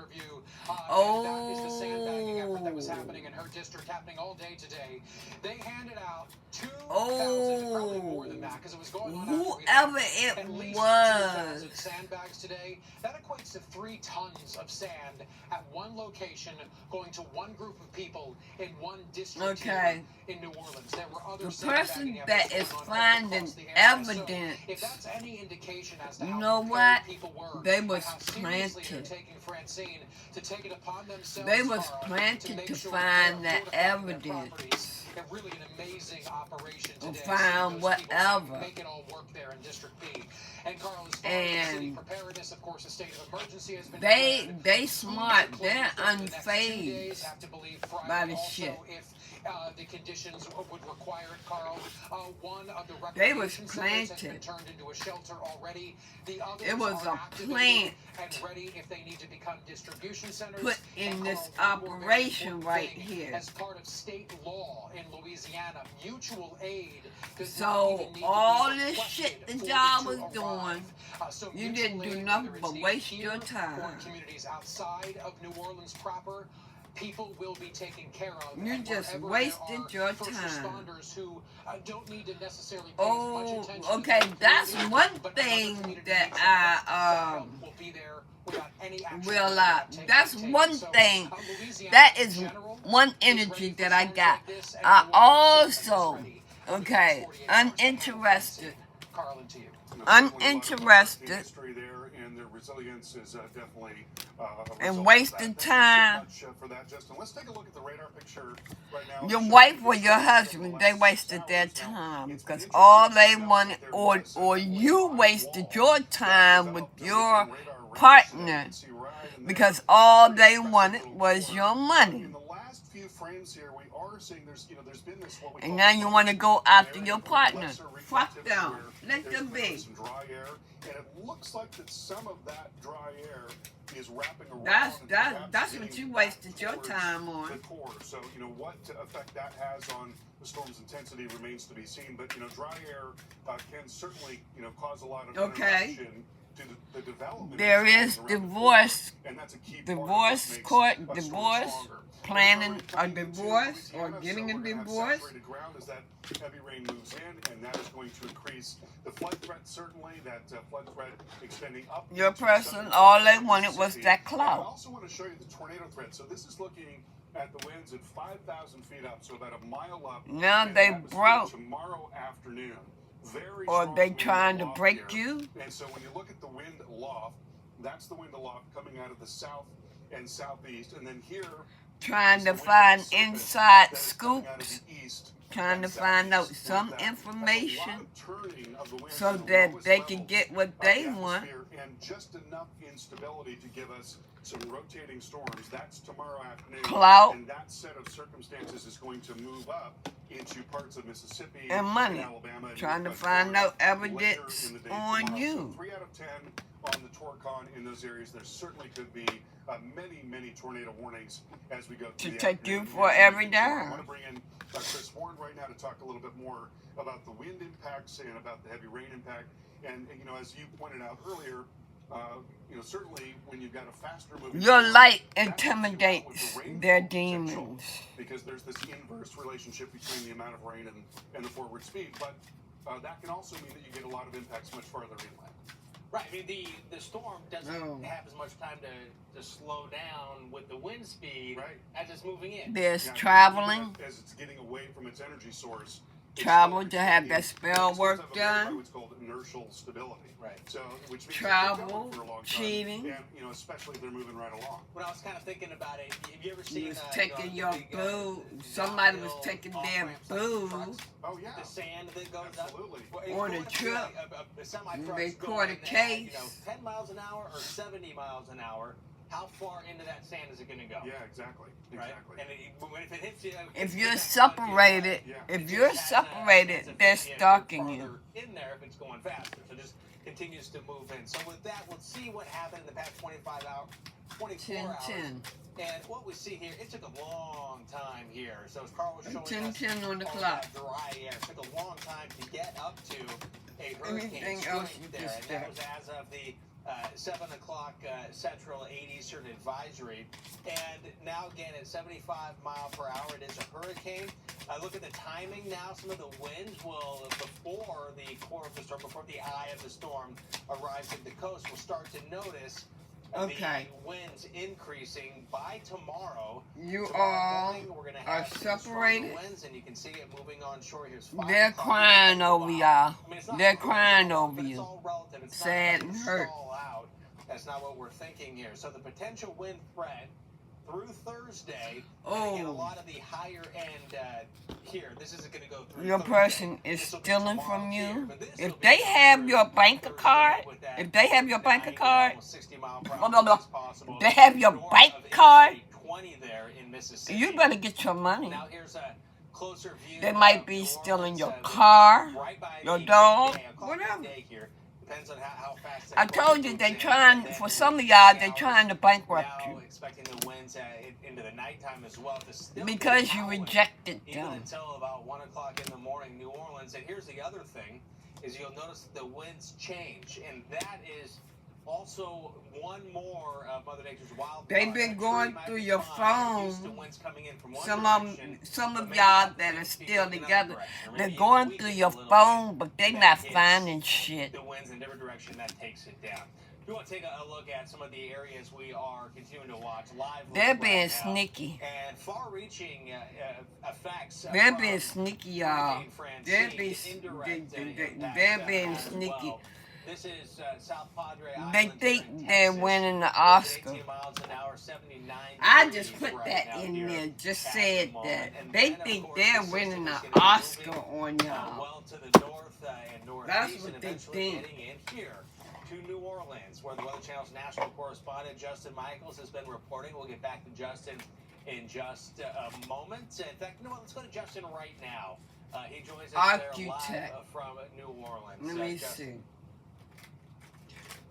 Oh. That is the sandbagging effort that was happening in her district, happening all day today. They handed out 2,000, probably more than that, because it was going on. Whoever it was. 2,000 sandbags today. That equates to 3 tons of sand at one location, going to one group of people in one district here in New Orleans. There were other the person sandbagging that efforts is going on finding across the area. So evidence, if that's any indication as to you how know prepared what? people were, They and was how seriously they're planted. taking Francine to take it upon themselves, They was Carl, planted make to sure find they're that fortifying their evidence. properties. Really an amazing operation To today. find Those whatever. people make it all work there in District B. And Carl, as far as And city preparedness, of course, a state of emergency has been they declared. smart. Schools are They're closed over the next 2 days, unfazed have to believe Friday. by the Also, shit. if the conditions would require it, Carl, one of the They was recreation centers has been planted. turned into a shelter already. The others It was are a activated plant and ready if they need to become distribution centers. put in And this Carl, one more very operation important right thing, here. as part of state law in Louisiana, mutual aid does not So even need to all be this requested shit that for y'all it to was arrive. doing, So you mutual didn't do aid, nothing whether but it's waste needed your here time. or in communities outside of New Orleans proper, people will be taken care of. You and just wherever wasted there are your first time. responders who don't need to necessarily pay as much Oh, attention to okay. their That's community, one but other thing community that needs help I will be there without any action realize. taken. That's one So, thing. Louisiana That in is general one is energy ready for that I storms got. like this, and I New Orleans is also, ready. okay, 48 hours to handle uninterested. Carlin, to you. Uninterested. History there, and their resilience is definitely a And result of wasting that. time. Thank you so much for that, Justin. Let's take a look at the radar picture right now. Your wife or your husband, they wasted their time because all they wanted, or you wasted your time with your partner because all they wanted was your money. In the last few frames here, we are seeing there's been this what we And call now you want to go after your partner. Fuck them. Let there's them be. some dry air, and it looks like that some of that dry air is wrapping around. That's and that's perhaps that's what getting you back wasted your towards time on. the core. So what effect that has on the storm's intensity remains to be seen. But dry air can certainly cause a lot of interruption to the development. There of is storms around the divorce, core, and that's a key part of what divorce makes court, a storm divorce, stronger. planning a Coming into divorce or Louisiana, getting so a we're gonna have divorce. saturated ground as that heavy rain moves in, and that is going to increase the flood threat. Certainly, that flood threat extending up. Your into person, southern all they Mississippi. wanted was that I clout. also want to show you the tornado threat. So this is looking at the winds at 5,000 feet up, so about a mile up. Now in they the atmosphere broke. tomorrow afternoon. Very Or strong they wind trying to aloft break here. you. And so when you look at the wind aloft, that's the wind aloft coming out of the south and southeast, and then here Trying is to the wind find Pacific inside that is coming out of scoops. the east Trying to and find out southeast some with that. That's a lot information of turning of the wind so to the that lowest they can levels get what of they the want. atmosphere, and just enough instability to give us some rotating storms. That's tomorrow afternoon. Clout. And that set of circumstances is going to move up into parts of Mississippi And money. Alabama. And Trying to Northwest find Florida out evidence later in the day on tomorrow. you. So 3 out of 10 on the Torcon in those areas. There certainly could be many tornado warnings as we go through To the take you afternoon. for every I dime. want to bring in Chris Warren right now to talk a little bit more about the wind impacts and about the heavy rain impact. And as you pointed out earlier, you know, certainly when you've got a faster moving Your storm, light that helps you out with intimidates the rainfall their potential, demons. because there's this inverse relationship between the amount of rain and the forward speed. But that can also mean that you get a lot of impacts much farther inland. Right. I mean, the storm doesn't Oh. have as much time to slow down with the wind speed as it's moving in. There's Yeah, traveling. even as it's getting away from its energy source, it's Travel still to have that expanding. spell It still work has a very, done. what's called inertial stability. Right. So, which means Travel, they keep going for a long time, cheating. and you know, especially if they're moving right along. When I was kind of thinking about it, have you ever seen You was you taking know, your the big, boo. Somebody was downhill taking their off-ramps like boo trucks? Oh yeah. The sand that goes Absolutely. up. On a truck. A semi-truck They going caught a at, case. 10 miles an hour or 70 miles an hour. How far into that sand is it going to go? Yeah, exactly. Right? Exactly. And if it hits you, If you're separated, if you're separated, they're stalking you. in there if it's going faster. So just continues to move in. So with that, we'll see what happened in the past 24 hours. 10-10. And what we see here, it took a long time here. So as Carl was showing 10-10 us, on the all clock. that dry air. It took a long time to get up to a hurricane Anything else strength you there. just And that was as of the 7 o'clock Central 8 Eastern advisory. And now again at 75 mile per hour, it is a hurricane. Look at the timing now. Some of the winds will, before the core of the storm, before the eye of the storm arrives at the coast, we'll start to notice Okay. the winds increasing by tomorrow. You Tomorrow all morning, we're gonna are have some stronger separated. winds, and you can see it moving on shore. Here's 5 They're o'clock. crying over y'all. I mean, it's not They're perfect, crying but over it's you. all relative. It's Sad not and gonna hurt. stall out. That's not what we're thinking here. So the potential wind threat through Thursday, and again, a Oh. lot of the higher end here. This isn't going to go through. Your Thursday. person is This will be stealing tomorrow from here, you. but this will If be they have through your bank Thursday card, with that if they have your bank 90 card, almost 60 mile per no, hour no, no. winds possible. They have your North bank of card, Interstate 20 there in Mississippi. you better get your money. Now here's a closer view. They might of be New stealing Orleans, your this car, right by your the dog, midday. I'll call it whatever. midday here. Depends on how fast I told you they trying, for some of y'all, they trying to bankrupt now you expecting the winds into the nighttime as well. To still be because you howling rejected even them. until about 1 o'clock in the morning, New Orleans. And here's the other thing, is you'll notice that the winds change, and that is also one more of Mother Nature's wild They've cards. been A tree going might through be your fine, used to phone. winds coming in from one Some direction, but of maybe y'all that that are winds be still looking together, another direction, or they're maybe going tweaking through a your little bit. phone, but they That not hits finding shit. the winds in a different direction, that takes it down. We want to take a look at some of the areas we are continuing to watch live. They're right being now, sneaky. and far-reaching effects. They're from being sneaky, y'all. Hurricane They're Francine, being, indirect, impacts, they're being as sneaky. well. This is South Padre They Island here think in they're Texas. winning the It's Oscar. 18 miles an hour, 79 I just degrees put right that now in here there, just at said the moment. that. And They then, of think course, they're the system winning is the gonna be Oscar moving, on y'all. well to the north and northeast, That's and what they eventually think. getting in here to New Orleans, where the Weather Channel's national correspondent Justin Michaels has been reporting. We'll get back to Justin in just a moment. In fact, you know what? Let's go to Justin right now. He joins us there live Architect. from New Orleans. Let me Justin. see.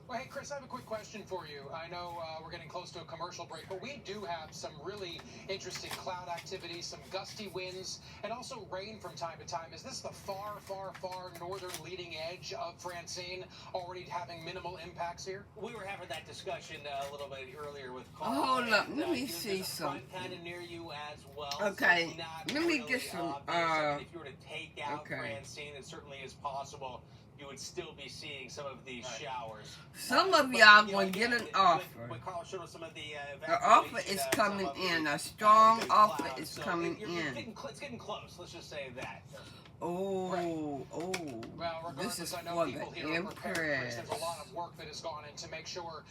Well, hey, Chris, I have a quick question for you. I know we're getting close to a commercial break, but we do have some really interesting cloud activity, some gusty winds, and also rain from time to time. Is this the far, far, far northern leading edge of Francine, already having minimal impacts here? We were having that discussion a little bit earlier with Carl. Hold up, and, let me you know, see there's a front something. kind of near you as well. Okay, so it's not let me really get some, obvious. I mean, if you were to take out okay. Francine, it certainly is possible you would still be seeing some of these showers. Some of But, y'all you know, gonna get again, an offer. when Carl showed us some of the The offer evacuation, is some coming of the, in. A strong big offer clouds. is So coming you're in. it's getting close. Let's just say that. Oh, Well, this regardless, is I know for people the here are prepared, Chris. Empress. There's a lot of work that has gone in to make sure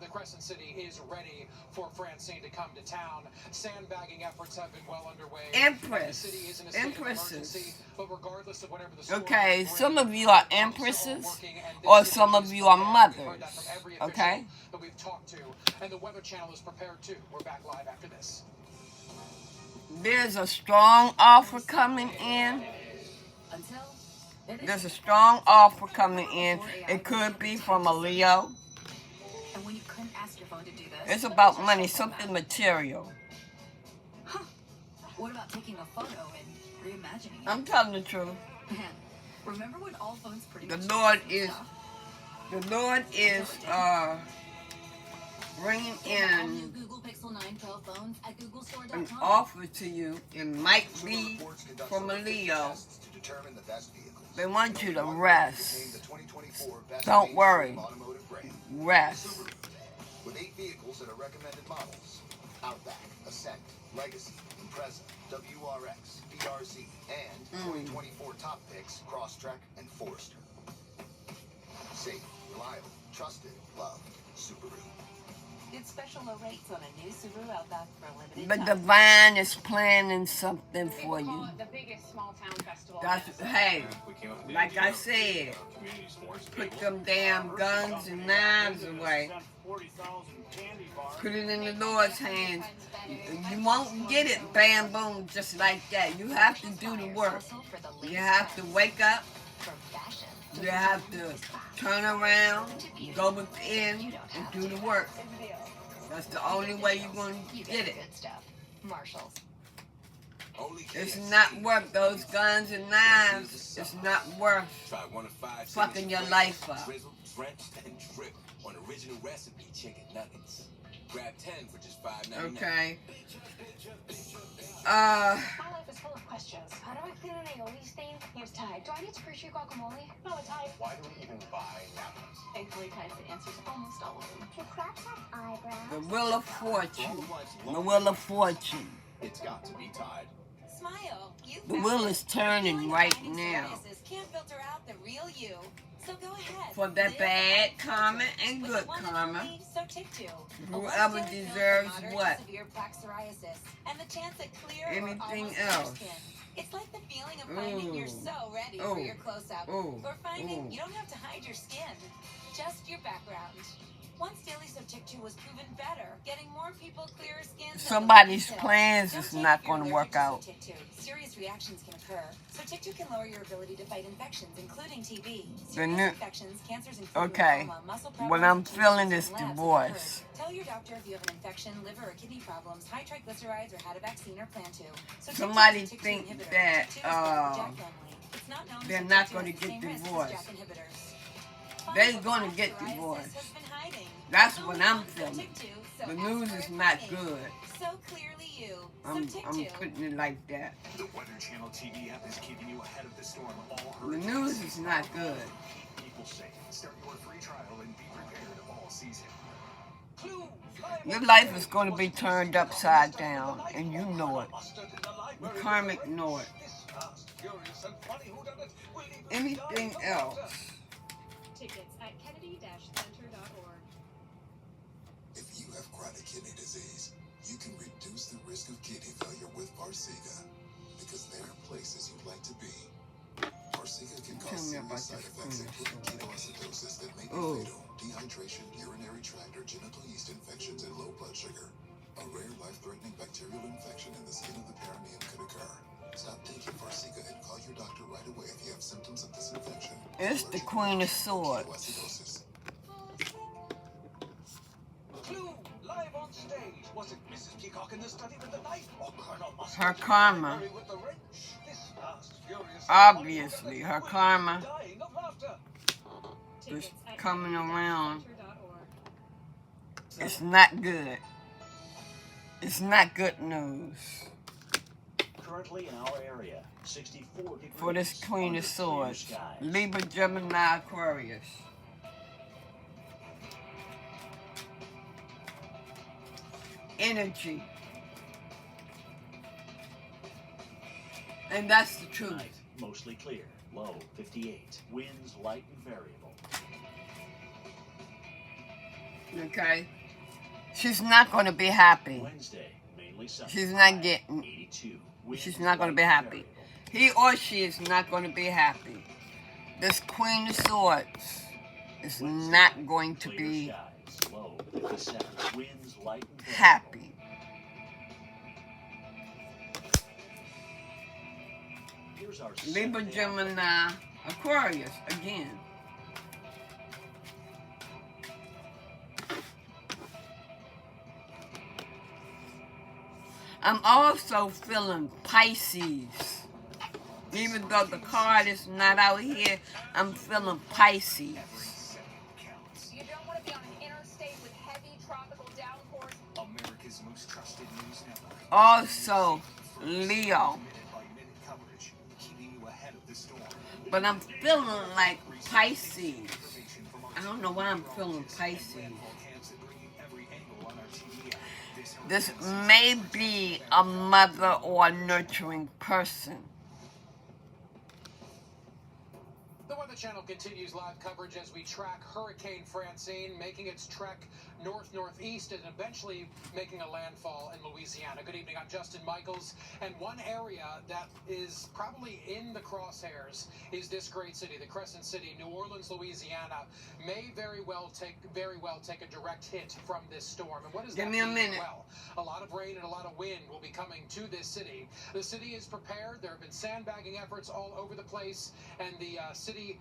the Crescent City is ready for Francine to come to town. Sandbagging efforts have been well underway. Empress. The city is in a state of Empresses. emergency, but regardless of whatever the storm Okay, brings, some of you are pumps all empresses, working, and this or city some of is you are prepared. We've heard that mothers. from every official Okay? that we've talked to, and the Weather Channel is prepared too. We're back live after this. There's a strong offer coming in. Until There's a strong offer coming in. It could be from a Leo. and when you couldn't ask your phone to do this. It's about money, something material. What about taking a photo and reimagining it? I'm telling the truth. Man, remember when all phones pretty The much Lord did the same is stuff? The Lord is bringing in Google Pixel 9 Pro phones at an googlestore.com. offer to you. It might be from a Leo. They want you to rest. Don't worry. Rest. With 8 vehicles that are recommended models: Outback, Ascent, Legacy, Impreza, WRX, BRZ, and 2024 top picks, Crosstrek and Forester. Safe, reliable, trusted, loved. Subaru. Get special low rates on a new Subaru Outback for a limited But time. Divine is planning something for you. The biggest small town festival. Hey, like I said, put them damn guns and knives away. Put it in the Lord's hands. You won't get it bam boom just like that. You have to do the work. You have to wake up. You have to turn around, go within, and do the work. That's the only way you're going to get it. Marshalls. It's not worth those guns and knives. It's not worth fucking your life up. Drenched and drip on original recipe chicken nuggets. Grab 10 for just $5.99. Okay. My life is full of questions. How do I clean an aioli stain? Use Tide. Do I need to pre your guacamole? No, a Tide. Why do we even buy napkins? Thankfully, Tide's the answer to almost all of them. Do crabs have eyebrows? The Wheel of Fortune. The Wheel of Fortune. It's got to be Tide. Smile. You The wheel is turning right now. can't filter out the real you. So go ahead. For that bad karma and good karma. So tick two. Whoever deserves what? Severe plaque psoriasis and the chance at clear Anything or almost else? clear skin. It's like the feeling of finding you're so ready for your close-up, or finding you don't have to hide your skin, just your background. Once Daily Sotectu was proven better, getting more people clearer skin. Somebody's plans is not going to work out. Serious reactions can occur. Sotectu can lower your ability to fight infections, including TB. The new, Infections, cancers, including okay, lymphoma, muscle what problems, I'm and feeling cancers is and labs divorce. occur. Tell your doctor if you have an infection, liver or kidney problems, high triglycerides, or had a vaccine or plan to. Sotectu Somebody is a TYK2 think inhibitor. that TYK2 is part of the JAK family. It's not known they're that not Sotectu going to has the get same risk as divorced. JAK inhibitors. They're going to get divorced. That's what I'm feeling. The news is not good. So clearly you. I'm putting it like that. The Weather Channel TV app is keeping you ahead of the storm. All The news is not good. people say. Start your free trial and be prepared all season. Your life is going to be turned upside down, and you know it. The karmic know it. Anything else? Tickets at kennedy-center.org. If you have chronic kidney disease, you can reduce the risk of kidney failure with Farxiga, because there are places you'd like to be. Farxiga can cause serious side effects, including ketoacidosis that may be fatal, dehydration, urinary tract or genital yeast infections, and low blood sugar. A rare life-threatening bacterial infection in the skin of the perineum could occur. Stop taking Farxiga and call your doctor right away if you have symptoms of this infection. It's the Queen of Swords. Live on stage. Was it Mrs. Peacock in the study with the knife or Colonel Mustard Her karma. with the wrench? This fast, furious, Obviously, her karma dying of laughter. is coming around. It's not good. It's not good news Currently in our area, 64 degrees. for this Queen under of clear Swords. skies. Libra, Gemini, Aquarius. Energy. And that's the truth. Night, mostly clear. Low 58. Winds light and variable. Okay? She's not going to be happy. Wednesday, mainly sunny. She's not getting. 82. She's not going to be happy. He or she is not going to be happy. This Queen of Swords is not going to be Low 57. Winds light and variable. happy. Here's our Libra, Gemini, Aquarius again. I'm also feeling Pisces. Even though the card is not out here, I'm feeling Pisces. also Leo. Keeping you ahead of the storm. But I'm feeling like Pisces. I don't know why I'm feeling Pisces. This may be a mother or a nurturing person. The Weather Channel continues live coverage as we track Hurricane Francine making its trek north-northeast and eventually making a landfall in Louisiana. Good evening, I'm Justin Michaels. And one area that is probably in the crosshairs is this great city, the Crescent City, New Orleans, Louisiana, may very well take a direct hit from this storm. And what does that mean? Give me a minute. Well, a lot of rain and a lot of wind will be coming to this city. The city is prepared. There have been sandbagging efforts all over the place, and the city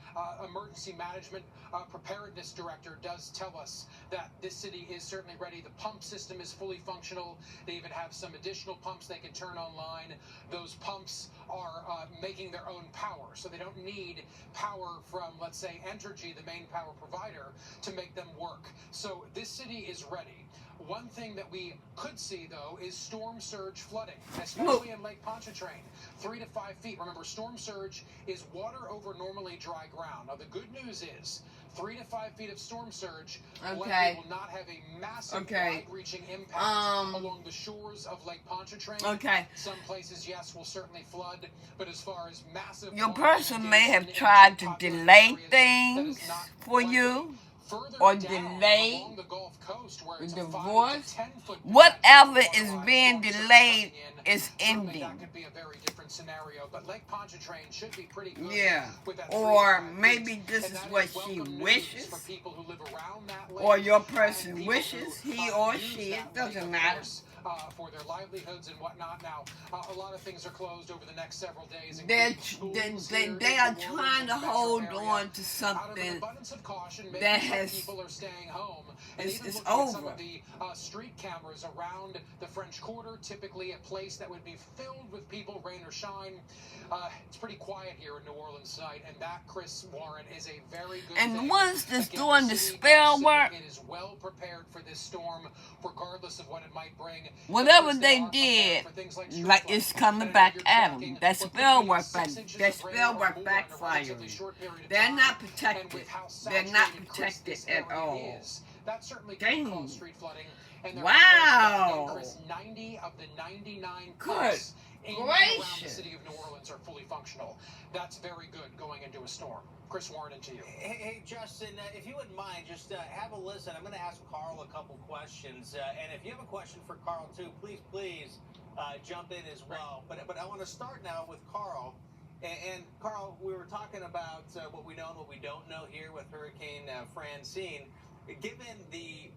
emergency management preparedness director does tell us that this city is certainly ready. The pump system is fully functional. They even have some additional pumps they can turn online. Those pumps are making their own power, so they don't need power from, let's say, Entergy, the main power provider, to make them work. So this city is ready. One thing that we could see, though, is storm surge flooding, especially in Lake Pontchartrain, 3 to 5 feet. Remember, storm surge is water over normally dry ground. Now, the good news is 3 to 5 feet of storm surge will not have a massive wide-reaching impact along the shores of Lake Pontchartrain. Some places, yes, will certainly flood, but as far as massive... Your person may have tried to delay things for you, or delay the divorce. Whatever is being delayed is ending. That could be a very different scenario, but Lake Pontchartrain should be pretty good. Yeah, or maybe this is what she wishes, or your person wishes, he or she, it doesn't matter. For their livelihoods and whatnot. Now, a lot of things are closed over the next several days. They are trying to hold on to something that has people are staying home. And it's over. Some of the street cameras around the French Quarter, typically a place that would be filled with people, rain or shine. It's pretty quiet here in New Orleans tonight, and that, Chris Warren, is a very good and thing. the ones that's doing the spell work, it is well prepared for this storm, regardless of what it might bring. Whatever they did, like it's coming back at them. That spell work backfired. They're not protected. They're not protected at all. That certainly Dang. cause street flooding. And Wow. 90 of the 99 Good pumps in and around the gracious. city of New Orleans are fully functional. That's very good going into a storm. Chris Warren, into you. Hey, Justin, if you wouldn't mind, just have a listen. I'm going to ask Carl a couple questions. And if you have a question for Carl, too, please jump in as well. But I want to start now with Carl. And Carl, we were talking about what we know and what we don't know here with Hurricane Francine. Given the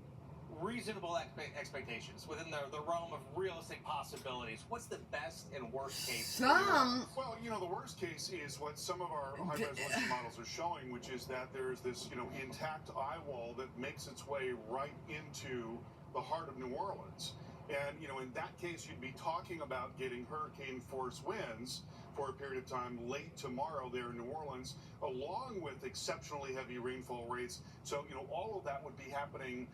reasonable expectations within the realm of realistic possibilities, what's the best and worst case? Well, the worst case is what some of our high-resolution models are showing, which is that there's this, intact eye wall that makes its way right into the heart of New Orleans. And, in that case, you'd be talking about getting hurricane force winds for a period of time late tomorrow there in New Orleans, along with exceptionally heavy rainfall rates. So, all of that would be happening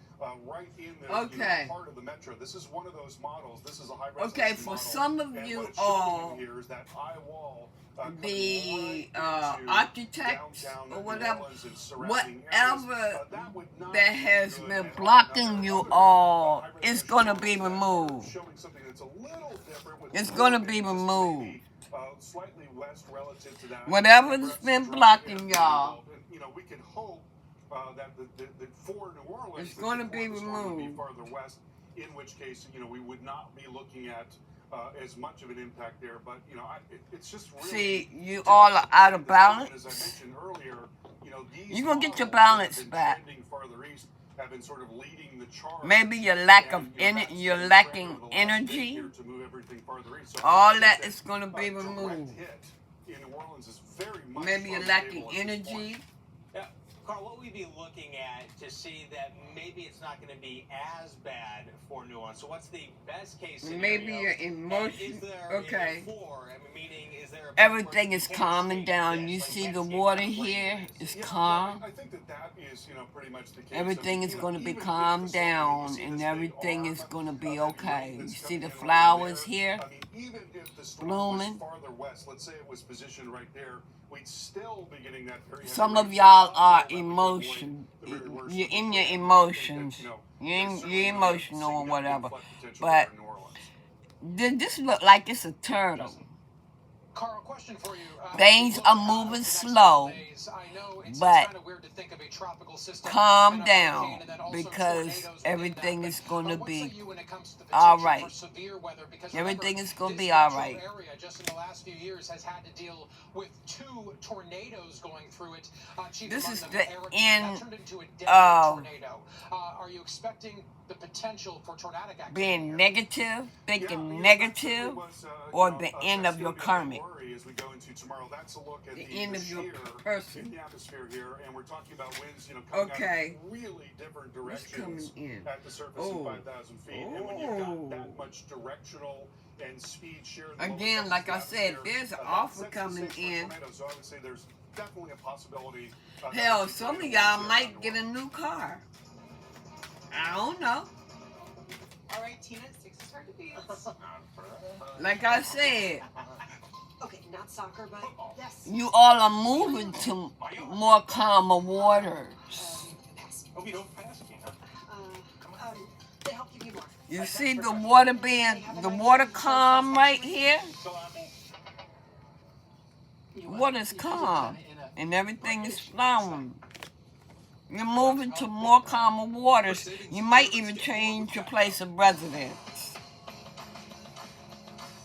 right in the part of the metro. This is one of those models. This is a high resolution model. For some of and you what it's all, showing you here is that eye wall the right architects or whatever, whatever that has been blocking you all is going to be removed. It's going to be removed. Slightly west relative to that. Whatever's been blocking y'all, we can hope that the for New Orleans, it's going to be removed. Farther west, in which case, we would not be looking at as much of an impact there. But it's just really. See, you all are out of balance. As I mentioned earlier, you're gonna get your balance back. Farther east have been sort of leading the charge. Maybe your lack of you're lacking energy. All that is going to be removed. Maybe you're lacking energy. Carl, what would we be looking at to see that maybe it's not going to be as bad for New Orleans? So what's the best case scenario? Maybe your And emotion. is there Okay. meaning, is there a Everything is calming down. You see the water here is calm. I think that is, pretty much the case. Everything is going to be calmed down, and everything is going to be okay. You see the flowers here Even if the storm blooming. was farther west, let's say it was positioned right there, we'd still be getting that very heavy Some rain. of y'all are you're in your emotions. You're emotional or whatever. But this look like it's a turtle. Carl, question for you. Things are moving slow, but calm down because everything is going to be all right. Everything is going to be all right. Area just in the last few years has had to deal with 2 tornadoes going through it. This is the end of tornado. Are you expecting the potential for tornadic activity being negative, thinking negative, or the end of your karmic? As we go into tomorrow, that's a look at the end of your in person. the atmosphere here, and we're talking about winds, coming out of really different directions at the surface of 5,000 feet. And when you've got that much directional and speed share, again, like I said, there's an offer coming in. So I would say there's definitely a possibility. Hell, some of y'all might get a new car. I don't know. All right, Tina, 6 is hard to beat. Like I said, Okay, not soccer, but yes. you all are moving to more calmer waters. Hope you don't pass me, huh? They help give you more. You see the water calm right here? Water's calm, and everything is flowing. You're moving to more calmer waters. You might even change your place of residence.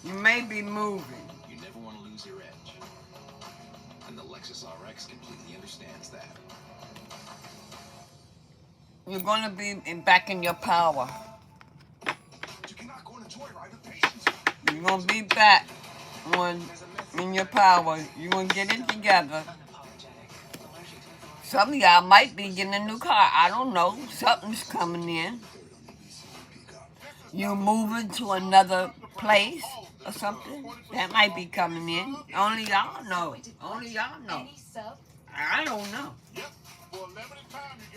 You may be moving. You never want to lose your edge. And the Lexus RX completely understands that. You're going to be back in your power. You cannot go on a joyride with patience. You're going to be back in your power. You're going to get it together. Some of y'all might be getting a new car. I don't know. Something's coming in. You're moving to another place or something. That might be coming in. Only y'all know. Only y'all know. I don't know.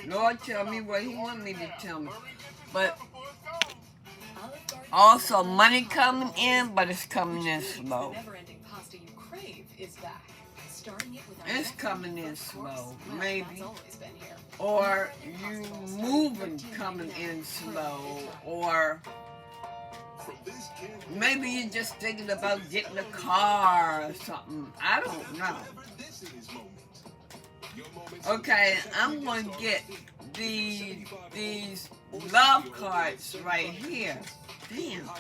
Lord tell me what he want me to tell me. But also money coming in, but it's coming in slow. It's coming in slow, maybe. Or you moving coming in slow, or maybe you're just thinking about getting a car or something. I don't know. Okay, I'm going to get these love cards right here. Damn,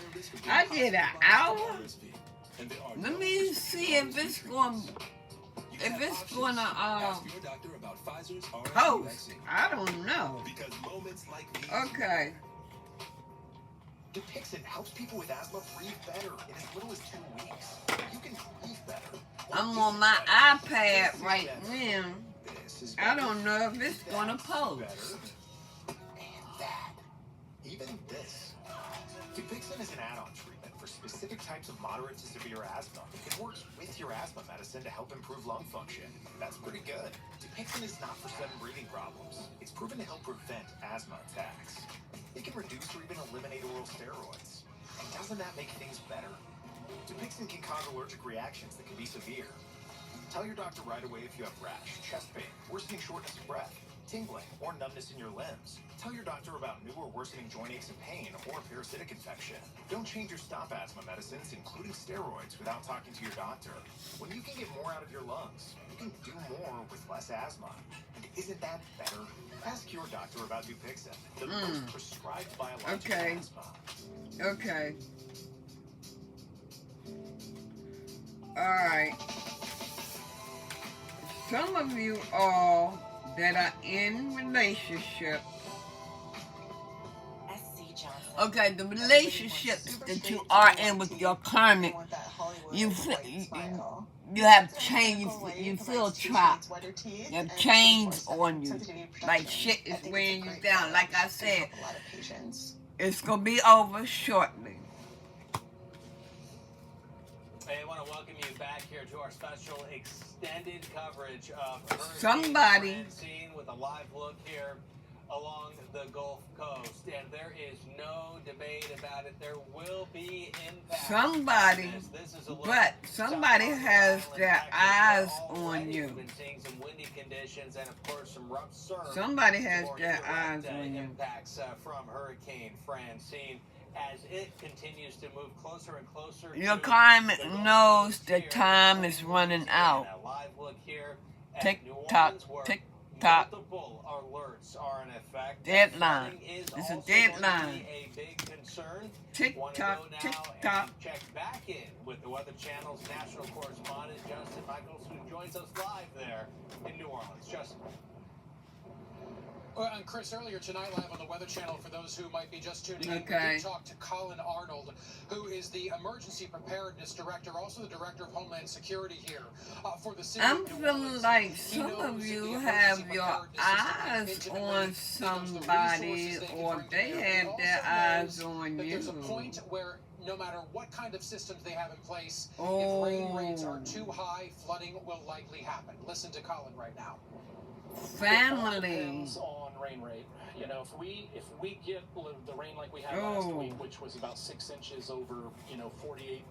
I did an hour. Let me see if it's going to post. I don't know. Okay. Dupixent helps people with asthma breathe better in as little as 2 weeks. You can breathe better. I'm on my iPad right now. I don't know if it's going to post. And that. Even this. Dupixent is an add-on treatment for specific types of moderate to severe asthma. It works with your asthma medicine to help improve lung function. That's pretty good. Dupixent is not for sudden breathing problems. It's proven to help prevent asthma attacks. It can reduce or even eliminate oral steroids. And doesn't that make things better? Dupixent can cause allergic reactions that can be severe. Tell your doctor right away if you have rash, chest pain, worsening shortness of breath, tingling, or numbness in your limbs. Tell your doctor about new or worsening joint aches and pain or parasitic infection. Don't change your stop asthma medicines, including steroids, without talking to your doctor. When you can get more out of your lungs, you can do more with less asthma. And isn't that better? Ask your doctor about Dupixent, the most prescribed biologic asthma. Okay. Alright. Some of you all that are in relationships. Okay, the relationships that you are in with your karmic, you have change, you feel trapped. You have change on you. Like shit is weighing you down. Like I said, it's going to be over shortly. Hey, I want to welcome you back here to our special extended coverage of Hurricane Francine with a live look here along the Gulf Coast. And there is no debate about it. There will be impact. Somebody has their eyes on you. We've been seeing some windy conditions and, of course, some rough surf. Somebody has their eyes on you. Impacts from Hurricane Francine as it continues to move closer and closer. Your climate knows the time is running out. Tick tock, tick tock. Multiple alerts are in effect. Deadline. It's a deadline. A big concern. Tick tock, tick tock. Check back in with the Weather Channel's national correspondent Justin Michaels, who joins us live there in New Orleans. Justin. Well, and Chris, earlier tonight, live on the Weather Channel, for those who might be just tuning in, we did talk to Colin Arnold, who is the Emergency Preparedness Director, also the Director of Homeland Security here for the city I'm of New feeling Orleans. like some of you have your eyes on somebody, or they have their eyes on you. There's a point where no matter what kind of systems they have in place, if rain rates are too high, flooding will likely happen. Listen to Colin right now. Family. It depends on rain rate. You know, if we get the rain like we had last week, which was about 6 inches over 48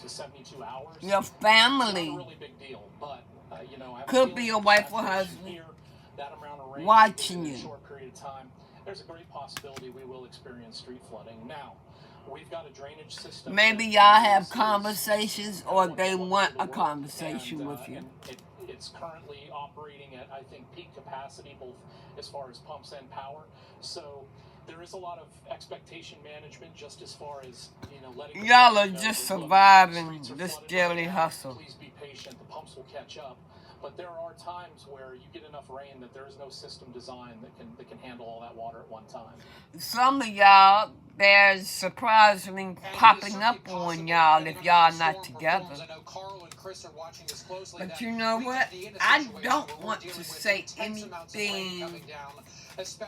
to 72 hours. Your family. It's not a really big deal, but I could be your wife or husband here, that amount of rain watching in you. a short period of time. There's a great possibility we will experience street flooding. Now, we've got a drainage system. Maybe y'all have conversations, or they want a conversation with you. It's currently operating at, I think, peak capacity, both as far as pumps and power. So there is a lot of expectation management, just as far as letting y'all are just surviving this daily hustle. Please be patient. The pumps will catch up. But there are times where you get enough rain that there is no system design that can handle all that water at one time. Some of y'all, there's surprisingly popping up on y'all if y'all not together. But you know what? I don't want to say anything. It's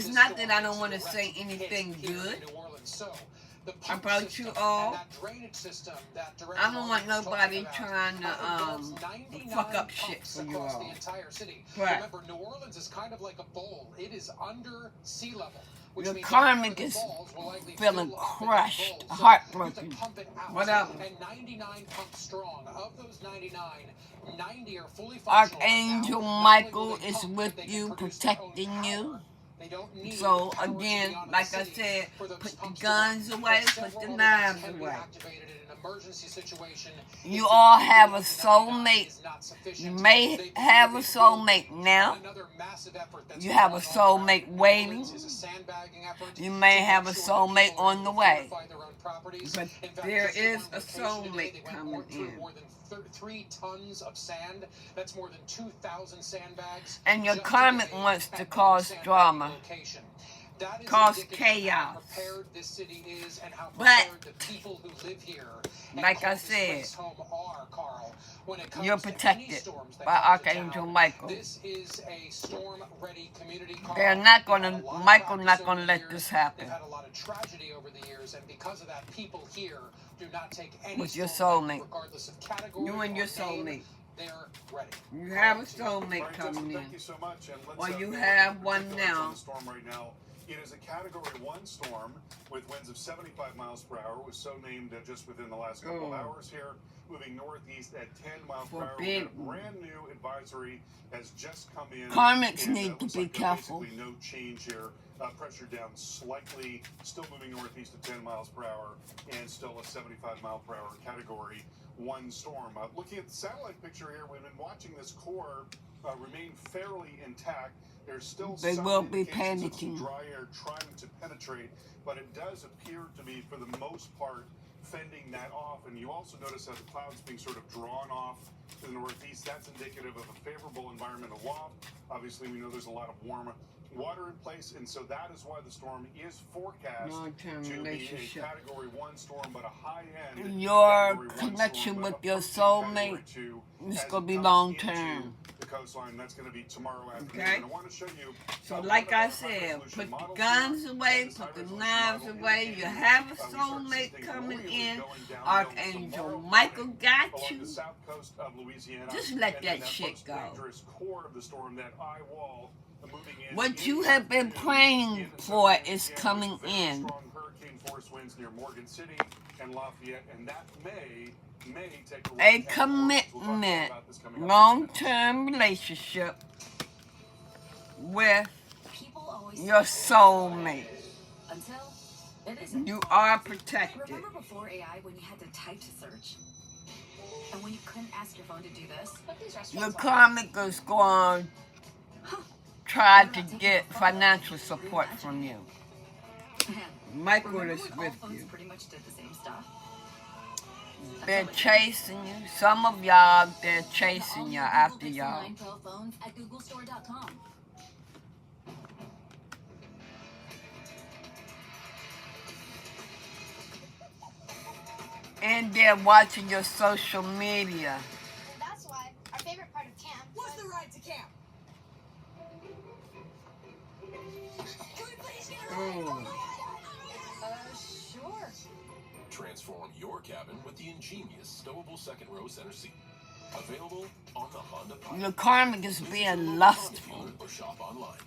not that I don't want to say anything good about you all. I don't want nobody trying to fuck up shit for you all. Right. Remember, New Orleans is kind of like a bowl. It is under sea level. Your karmic is feeling crushed, heartbroken, whatever. And 99 pumps strong. Of those 99, 90 are fully functional. Archangel Michael is with you, protecting you. So again, like I said, put the guns away, put the knives away. You all have a soulmate. You may have a soulmate now. You have a soulmate waiting. You may have a soulmate on the way. But there is a soulmate coming in. 3 tons of sand. That's more than 2,000 sandbags. And your karmic wants to cause drama, cause chaos. But, like I said, you're protected by Archangel Michael. They're not gonna, Michael's not gonna let this happen. Had a lot of tragedy over the years, and because of that, people here do not take any with your soulmate. Regardless of category. You and your soulmate. They're ready. You have a soulmate coming in. Thank you so much. And let's, or you have one now. Storm right now. It is a Category 1 storm with winds of 75 miles per hour. It was so named just within the last couple of hours here. Moving northeast at 10 miles per hour. A brand new advisory has just come in. Karmics need to be careful. Basically no change here. Pressure down slightly. Still moving northeast at 10 miles per hour. And still a 75 mile per hour Category 1 storm. Looking at the satellite picture here, we've been watching this core remain fairly intact. There's still some will be indications of panicking. some dry air trying to penetrate, but it does appear to be, for the most part, fending that off. And you also notice how the clouds being sort of drawn off to the northeast. That's indicative of a favorable environment aloft. Obviously, we know there's a lot of warm water in place, and so that is why the storm is forecast Long-term to be a relationship. Category 1 storm, but a high-end Your Category 1 connection storm, with but your approaching soulmate Category 2 is as going to it be comes long-term. into the coastline. That's going to be tomorrow afternoon. Okay? And I want to show you So like I said, put the guns away, put the knives away. You have a soulmate coming in. Archangel Michael got you. Just let that shit go. What you have been praying for is coming in. Strong hurricane force winds near Morgan City and Lafayette, and that may take A commitment, long-term relationship with your soulmate. Until it isn't. You are protected. Remember before AI when you had to type to search? And when you couldn't ask your phone to do this? Your karmic is going to try to get financial support from you. Michael is with you. Pretty much did the same stuff. They're chasing you. Some of y'all, they're chasing you after y'all. Phones at googlestore.com. And they're watching your social media. That's why our favorite part of camp. What's the ride to camp? Sure. Transform your cabin with the ingenious stowable second row center seat. Available on the Honda Pilot. Your karmic is being lustful. Or shop online.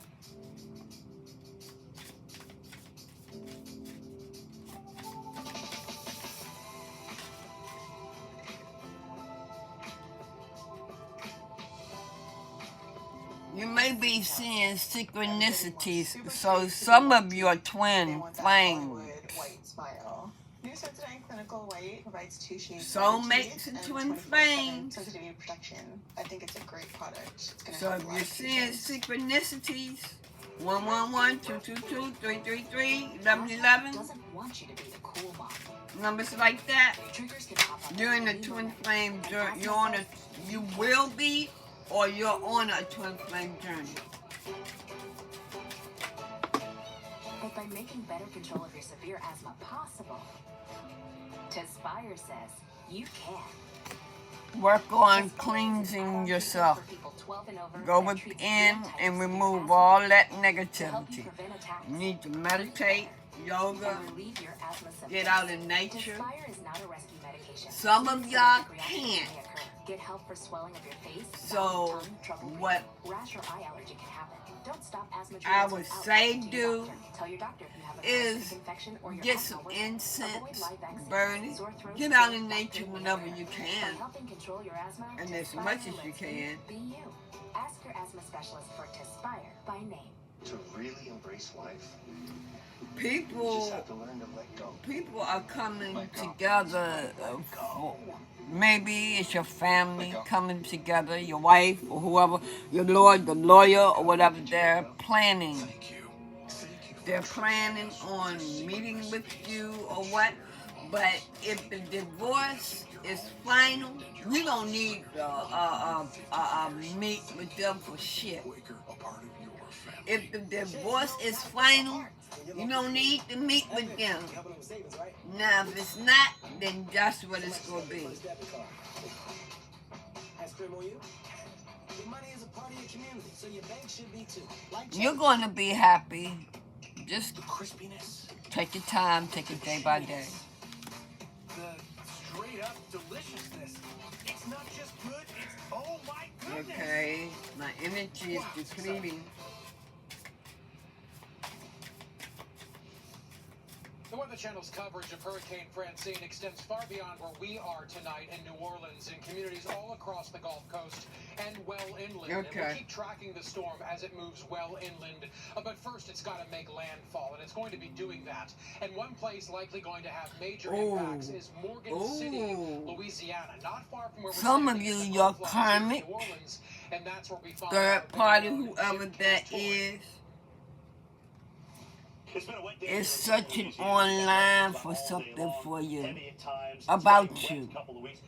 You may be seeing synchronicities, so some of you are twin flames. White smile. New Sensodyne Clinical White provides 2 shades Soulmates and twin flames. sensitivity protection. I think it's a great product. It's gonna So help if a lot you're of seeing patients. synchronicities, 111-222-333-1111, Doesn't want you to be the cool mom. numbers like that, Triggers can pop up. you're in a twin flame journey. You will be, or you're on a twin flame journey. But by making better control of your severe asthma possible, Tespire says you can. Work on cleansing yourself. Go within and remove all that negativity. You need to meditate, yoga, get out in nature. Some of y'all can't. Get help for swelling of your face. So what Rash or eye allergy can happen. Don't stop asthma I treatments would without say talking to your do doctor. Tell your doctor if you have a is infection or your get asthma some worsening. incense, Avoid live vaccines, burn it, sore throat, get out in back nature pain, whenever and you By can, helping control your asthma, and as Tespire much as you lets can. Be you. Ask your asthma specialist for Tespire by name. To really embrace life, you People, just have to learn to let go. people are coming together. Maybe it's your family coming together, your wife or whoever, your lord, the lawyer or whatever. They're planning. They're planning on meeting with you or what. But if the divorce is final, you don't need to meet with them for shit. If the divorce is final, you don't need to meet with them. Now, if it's not, then that's what it's going to be. You're going to be happy. Just take your time, take it day by day. The straight up deliciousness. It's not just good, it's oh my goodness. Okay, my energy is depleting. The Weather Channel's coverage of Hurricane Francine extends far beyond where we are tonight in New Orleans and communities all across the Gulf Coast and well inland. And we'll keep tracking the storm as it moves well inland. But first, it's got to make landfall, and it's going to be doing that. And one place likely going to have major impacts is Morgan City, Louisiana, not far from where we're Some of standing you, in the your Gulf Coast karmic, of New Orleans, and that's where we find third party, whoever that is searching online for something for you, about you.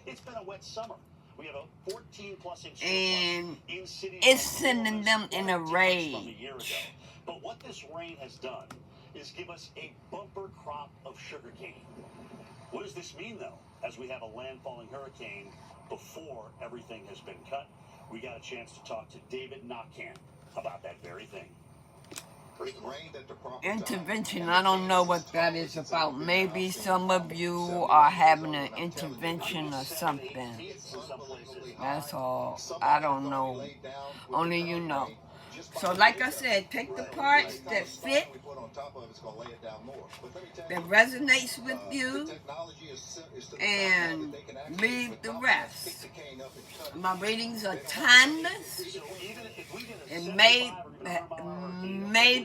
It's been a wet summer. We have a 14+ inch and it's sending them in a rage. But what this rain has done is give us a bumper crop of sugarcane. What does this mean, though, as we have a landfalling hurricane before everything has been cut? We got a chance to talk to David Nakkan about that very thing. Intervention, I don't know what that is about. Maybe some of you are having an intervention or something. That's all. I don't know. Only you know. So like I said, take the parts that fit, that resonates with you, and leave the rest. My readings are timeless. It may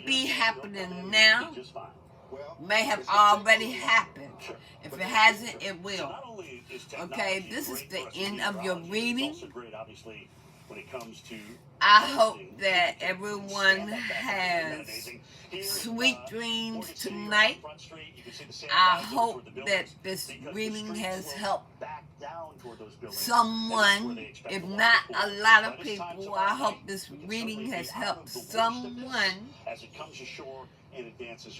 be happening now. May have already happened. If it hasn't, it will. Okay, this is the end of your reading. I hope that everyone has sweet dreams tonight. I hope that this reading has helped someone, if not a lot of people. I hope this reading has helped someone.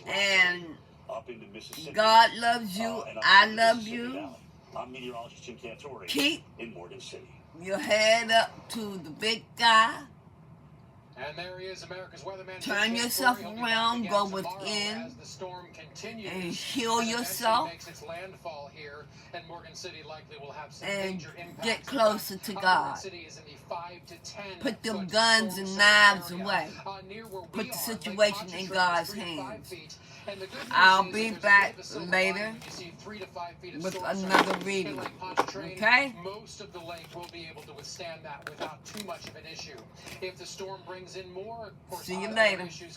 And God loves you. I love you. Keep your head up to the big guy. And there he is, America's weatherman. Turn yourself around, go within, and heal yourself, and get closer to God. Put them guns and knives away. Put the situation in God's hands. I'll be back later with another reading. Okay? Most of the lake will be able to withstand that without too much of an issue. If the storm brings in more, of course, see you later. Issues